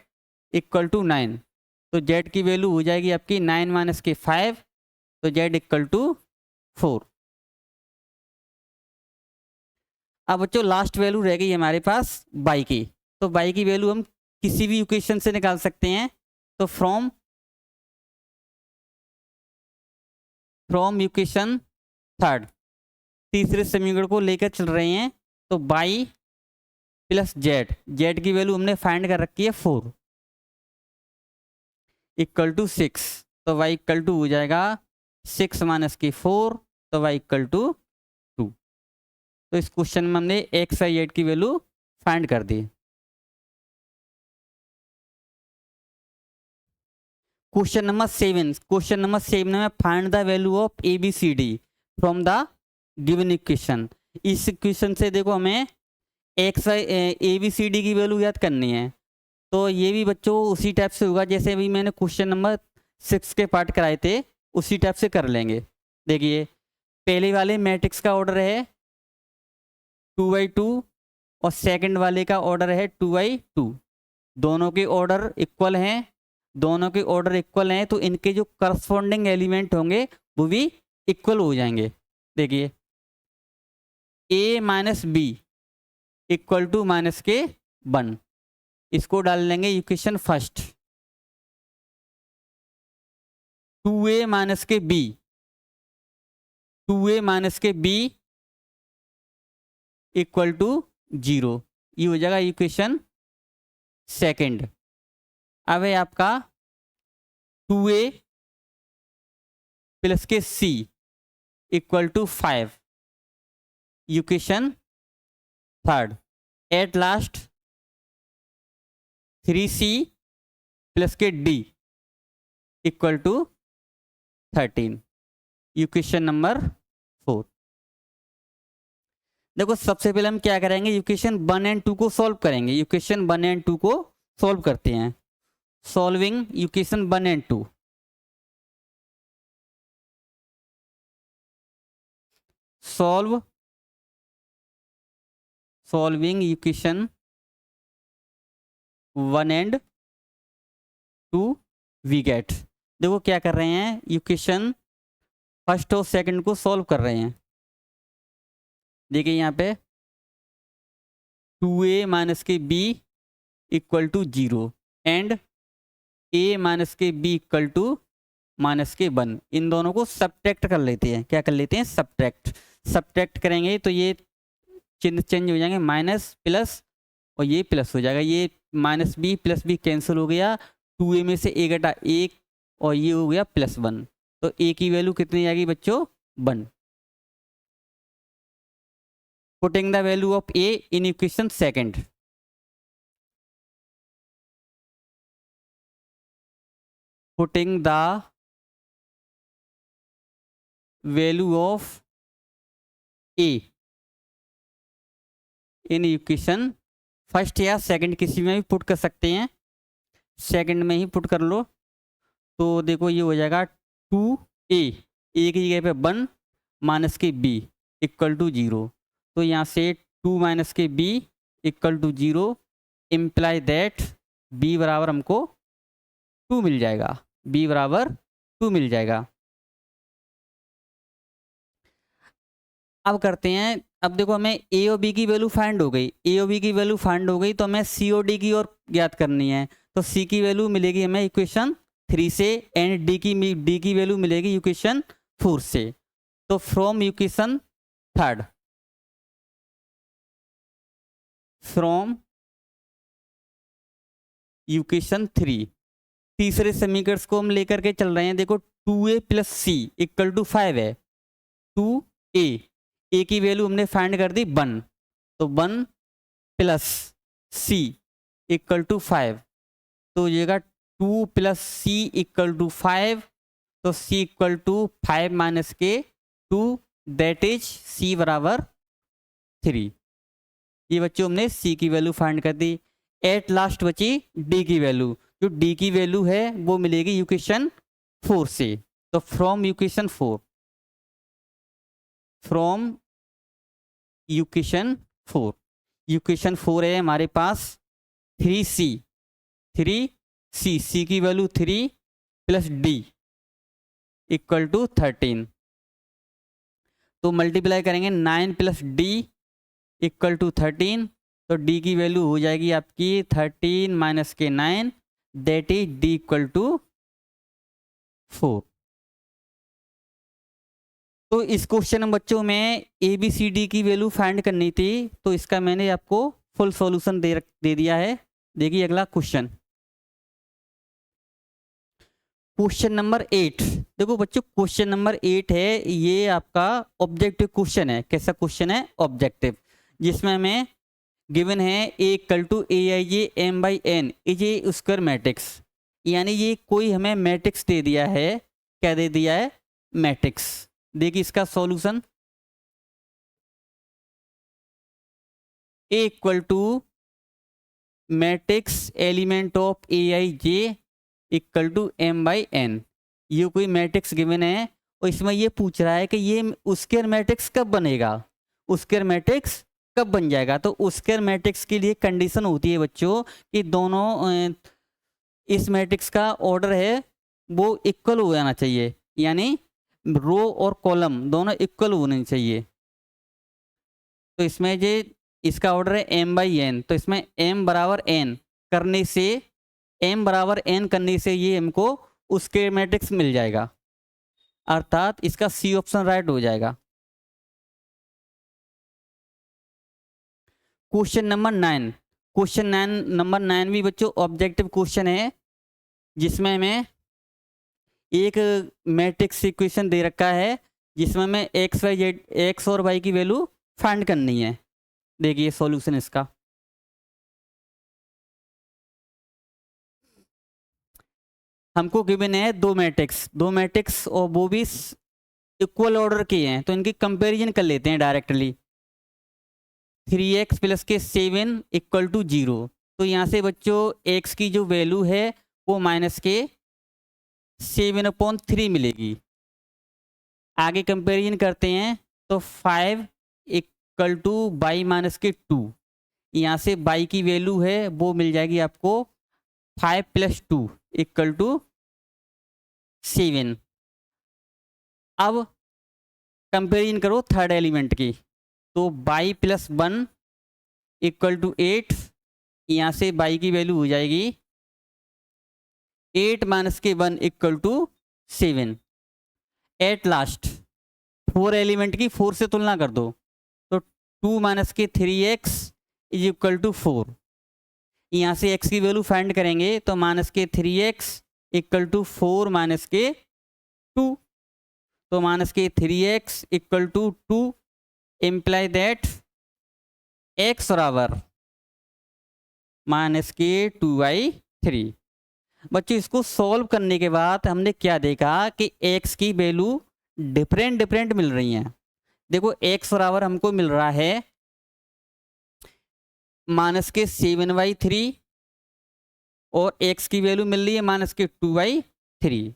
इक्वल टू 9। तो z की वैल्यू हो जाएगी आपकी 9 माइनस के 5 तो z इक्वल टू 4। अब बच्चों लास्ट वैल्यू रह गई हमारे पास y की। तो y की वैल्यू हम किसी भी इक्वेशन से निकाल सकते हैं। तो फ्रॉम इक्वेशन थर्ड, तीसरे समीकरण को लेकर चल रहे हैं तो y प्लस जेड की वैल्यू हमने फाइंड कर रखी है 4 इक्वल टू 6। तो y इक्वल टू हो जाएगा 6 माइनस की 4 तो y इक्वल टू 2। तो इस क्वेश्चन में हमने x y z की वैल्यू फाइंड कर दी। क्वेश्चन नंबर 7 में find the value of ABCD। From the given equation. इस इक्वेशन से देखो हमें X A B C D की वैल्यू याद करनी है। तो ये भी बच्चों उसी टाइप से होगा जैसे अभी मैंने क्वेश्चन नंबर 6 के पार्ट कराए थे, उसी टाइप से कर लेंगे। देखिए पहले वाले मैट्रिक्स का ऑर्डर है 2×2 और सेकंड वाले का ऑर्डर है 2×2। दोनों के ऑर्डर इक्वल हैं, दोनों के ऑर्डर इक्वल हैं तो इनके जो करस्पॉन्डिंग एलिमेंट होंगे वो भी इक्वल हो जाएंगे। देखिए a minus b equal to minus के 1, इसको डाल लेंगे इक्वेशन फर्स्ट। 2a माइनस के b, 2a माइनस के b इक्वल टू 0, ये हो जाएगा इक्वेशन सेकंड। अब है आपका 2a प्लस के c equal to 5, equation third. At last 3c plus के d equal to 13, equation number 4। देखो सबसे पहले हम क्या करेंगे, इक्वेशन 1 एंड 2 को सॉल्व करेंगे। इक्वेशन 1 एंड 2 को सॉल्व करते हैं। Solving equation 1 and 2। Solving equation 1 and 2 we get. देखो क्या कर रहे हैं, इक्वेशन फर्स्ट और सेकंड को सॉल्व कर रहे हैं। देखिए यहाँ पे 2a माइनस के b equal to 0 and a minus के b इक्वल टू माइनस के 1। इन दोनों को सब्ट्रैक्ट कर लेते हैं। क्या कर लेते हैं, सब्ट्रैक्ट करेंगे तो ये चिन्ह चेंज हो जाएंगे, माइनस प्लस और ये प्लस हो जाएगा। ये minus b plus b cancel हो गया, 2a में से a घटा 1 और ये हो गया +1। तो a की वैल्यू कितनी आएगी बच्चों, 1। Putting the value of a in equation second. Putting the value of a in equation first या सेकंड, किसी में भी पुट कर सकते हैं, सेकंड में ही पुट कर लो। तो देखो ये हो जाएगा 2a, a की जगह पे 1 माइनस के b इक्वल टू 0। तो यहाँ से 2 माइनस के b equal to 0 imply that b बराबर हमको 2 मिल जाएगा, b बराबर 2 मिल जाएगा। अब करते हैं, अब देखो हमें a और b की वैल्यू फाइंड हो गई, a और b की वैल्यू फाइंड हो गई तो हमें c और d की और ज्ञात करनी है। तो c की वैल्यू मिलेगी हमें इक्वेशन 3 से एंड d की वैल्यू मिलेगी इक्वेशन 4 से। तो from equation third, from equation 3 तीसरे समीकरण को हम लेकर के चल रहे हैं। देखो 2a plus c equal to 5 है। 2a, a की वैल्यू हमने फाइंड कर दी 1, तो 1 प्लस c इक्वल टू 5। तो ये 2 प्लस c इक्वल टू 5, तो c इक्वल टू 5 माइनस के 2 दैट इज c बराबर 3। ये बच्चों हमने c की वैल्यू फाइंड कर दी। एट लास्ट बची d की वैल्यू, जो d की वैल्यू है वो मिलेगी इक्वेशन 4 से। तो from equation 4, from equation 4, equation 4 है हमारे पास 3c, c की value 3 plus d equal to 13। तो मल्टीप्लाई करेंगे 9 प्लस d इक्वल टू 13, तो d की वैल्यू हो जाएगी आपकी 13 माइनस के 9 that is d equal to 4। तो इस क्वेश्चन में बच्चों में ABCD की वैल्यू फाइंड करनी थी, तो इसका मैंने आपको फुल सॉल्यूशन दे दिया है। देखिए अगला क्वेश्चन, क्वेश्चन नंबर 8। देखो बच्चों क्वेश्चन नंबर 8 है, ये आपका ऑब्जेक्टिव क्वेश्चन है। कैसा क्वेश्चन है, ऑब्जेक्टिव, जिसमें हमें गिवन है a equal to aij m/n is a square matrix. यानी ये कोई हमें मैट्रिक्स दे दिया है। क्या दे दिया है, मैट्रिक्स। देखिए इसका solution a equal to matrix element of a i j equal to m by n. ये कोई मैट्रिक्स गिवन है और इसमें ये पूछ रहा है कि ये स्क्वायर मैट्रिक्स कब बनेगा, स्क्वायर मैट्रिक्स कब बन जाएगा। तो स्क्वायर मैट्रिक्स के लिए कंडीशन होती है बच्चों कि दोनों इस मैट्रिक्स का ऑर्डर है वो इक्वल हो जाना चाहिए, यानी रो और कॉलम दोनों इक्वल होने चाहिए। तो इसमें ये इसका ऑर्डर है एम बाई एन, तो इसमें एम बराबर एन करने से ये हमको उसके मैट्रिक्स मिल जाएगा, अर्थात इसका सी ऑप्शन राइट हो जाएगा। क्वेश्चन नंबर 9, नंबर 9 भी बच्चों ऑब्जेक्टिव क्वेश्चन है, जिसमें हमें एक मैट्रिक्स इक्वेशन दे रखा है जिसमें हमें एक्स और वाई की वैल्यू फाइंड करनी है। देखिए सॉल्यूशन इसका, हमको गिवन है दो मैट्रिक्स और वो भी इक्वल ऑर्डर के हैं, तो इनकी कंपैरिजन कर लेते हैं डायरेक्टली। 3x प्लस के 7 इक्वल टू 0, तो यहाँ से बच्चों x की जो वैल्यू है वो माइनस के 7/3 मिलेगी। आगे कंपैरिजन करते हैं तो 5 इक्वल टू बाई माइनस के 2, यहाँ से बाई की वैल्यू है वो मिल जाएगी आपको 5 प्लस 2 इक्वल टू 7। अब कंपैरिजन करो थर्ड एलिमेंट की, तो बाई प्लस 1 इक्वल टू 8, यहाँ से बाई की वैल्यू हो जाएगी 8 माइनस के 1 equal to 7। At last 4 element की 4 से तुलना कर दो, तो 2 माइनस के 3x इज इक्वल टू 4, यहाँ से x की वैल्यू फाइंड करेंगे तो माइनस के 3x इक्वल टू 4 माइनस के 2, तो माइनस के 3x equal to 2 imply that x बराबर माइनस के 2/3। बच्चों इसको सॉल्व करने के बाद हमने क्या देखा कि x की वैल्यू डिफरेंट मिल रही हैं। देखो x बराबर हमको मिल रहा है माइनस के 7/3 और x की वैल्यू मिल रही है माइनस के 2/3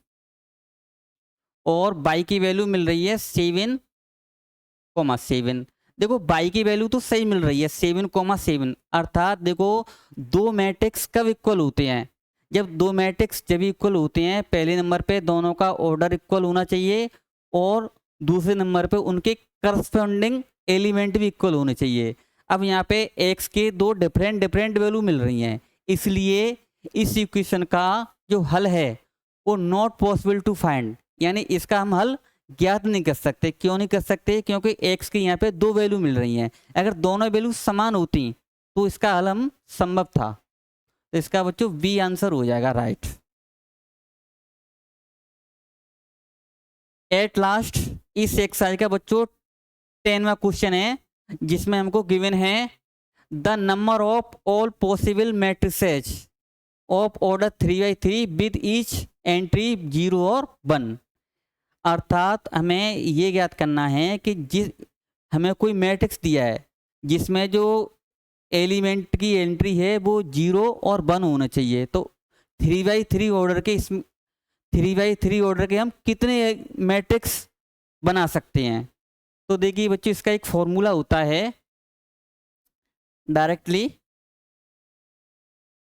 और y की वैल्यू मिल रही है 7,7। देखो y की वैल्यू तो सही मिल रही है 7,7, अर्थात देखो दो मैट्रिक्स कब इक्वल होते हैं, जब दो मैट्रिक्स जब इक्वल होते हैं पहले नंबर पे दोनों का ऑर्डर इक्वल होना चाहिए और दूसरे नंबर पे उनके करस्पॉन्डिंग एलिमेंट भी इक्वल होने चाहिए। अब यहाँ पे x के दो डिफरेंट वैल्यू मिल रही हैं, इसलिए इस इक्वेशन का जो हल है वो नॉट पॉसिबल टू फाइंड, यानी इसका हम हल ज्ञात नहीं कर सकते। क्यों नहीं कर सकते? क्योंकि x के यहाँ पे दो वैल्यू मिल रही हैं, अगर दोनों वैल्यू समान होती तो इसका हल हम संभव था। तो इसका बच्चों बी आंसर हो जाएगा राइट। एट लास्ट इस एक्सरसाइज का बच्चों 10वां क्वेश्चन है, जिसमें हमको गिवन है the number of all possible matrices of order 3/3 with each entry 0 और 1। अर्थात हमें ये ज्ञात करना है कि हमें कोई मैट्रिक्स दिया है जिसमें जो एलिमेंट की एंट्री है वो 0 और 1 होना चाहिए। तो 3/3 ऑर्डर के 3/3 ऑर्डर के हम कितने मैट्रिक्स बना सकते हैं? तो देखिए बच्चों इसका एक फॉर्मूला होता है डायरेक्टली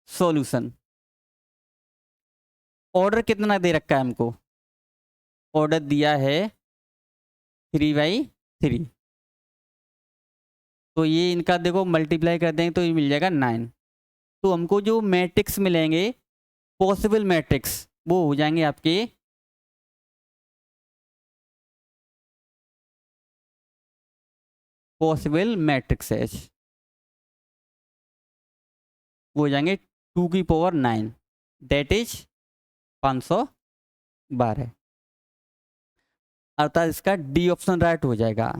सॉल्यूशन। ऑर्डर कितना दे रखा है हमको? ऑर्डर दिया है 3/3, तो ये इनका देखो मल्टीप्लाई कर देंगे तो ये मिल जाएगा 9। तो हमको जो मैट्रिक्स मिलेंगे पॉसिबल मैट्रिक्स वो हो जाएंगे आपके पॉसिबल मैट्रिक्सेस, वो हो जाएंगे 2 की पावर 9 दैट इज 512, अर्थात इसका डी ऑप्शन राइट हो जाएगा।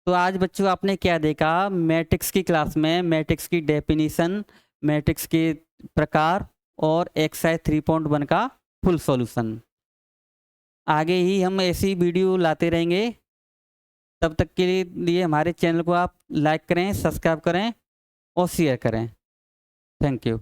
तो आज बच्चों आपने क्या देखा? मैट्रिक्स की क्लास में मैट्रिक्स की डेफिनेशन, मैट्रिक्स के प्रकार और एक्सरसाइज 3.1 का फुल सॉल्यूशन। आगे ही हम ऐसी वीडियो लाते रहेंगे। तब तक के लिए हमारे चैनल को आप लाइक करें, सब्सक्राइब करें और शेयर करें। Thank you.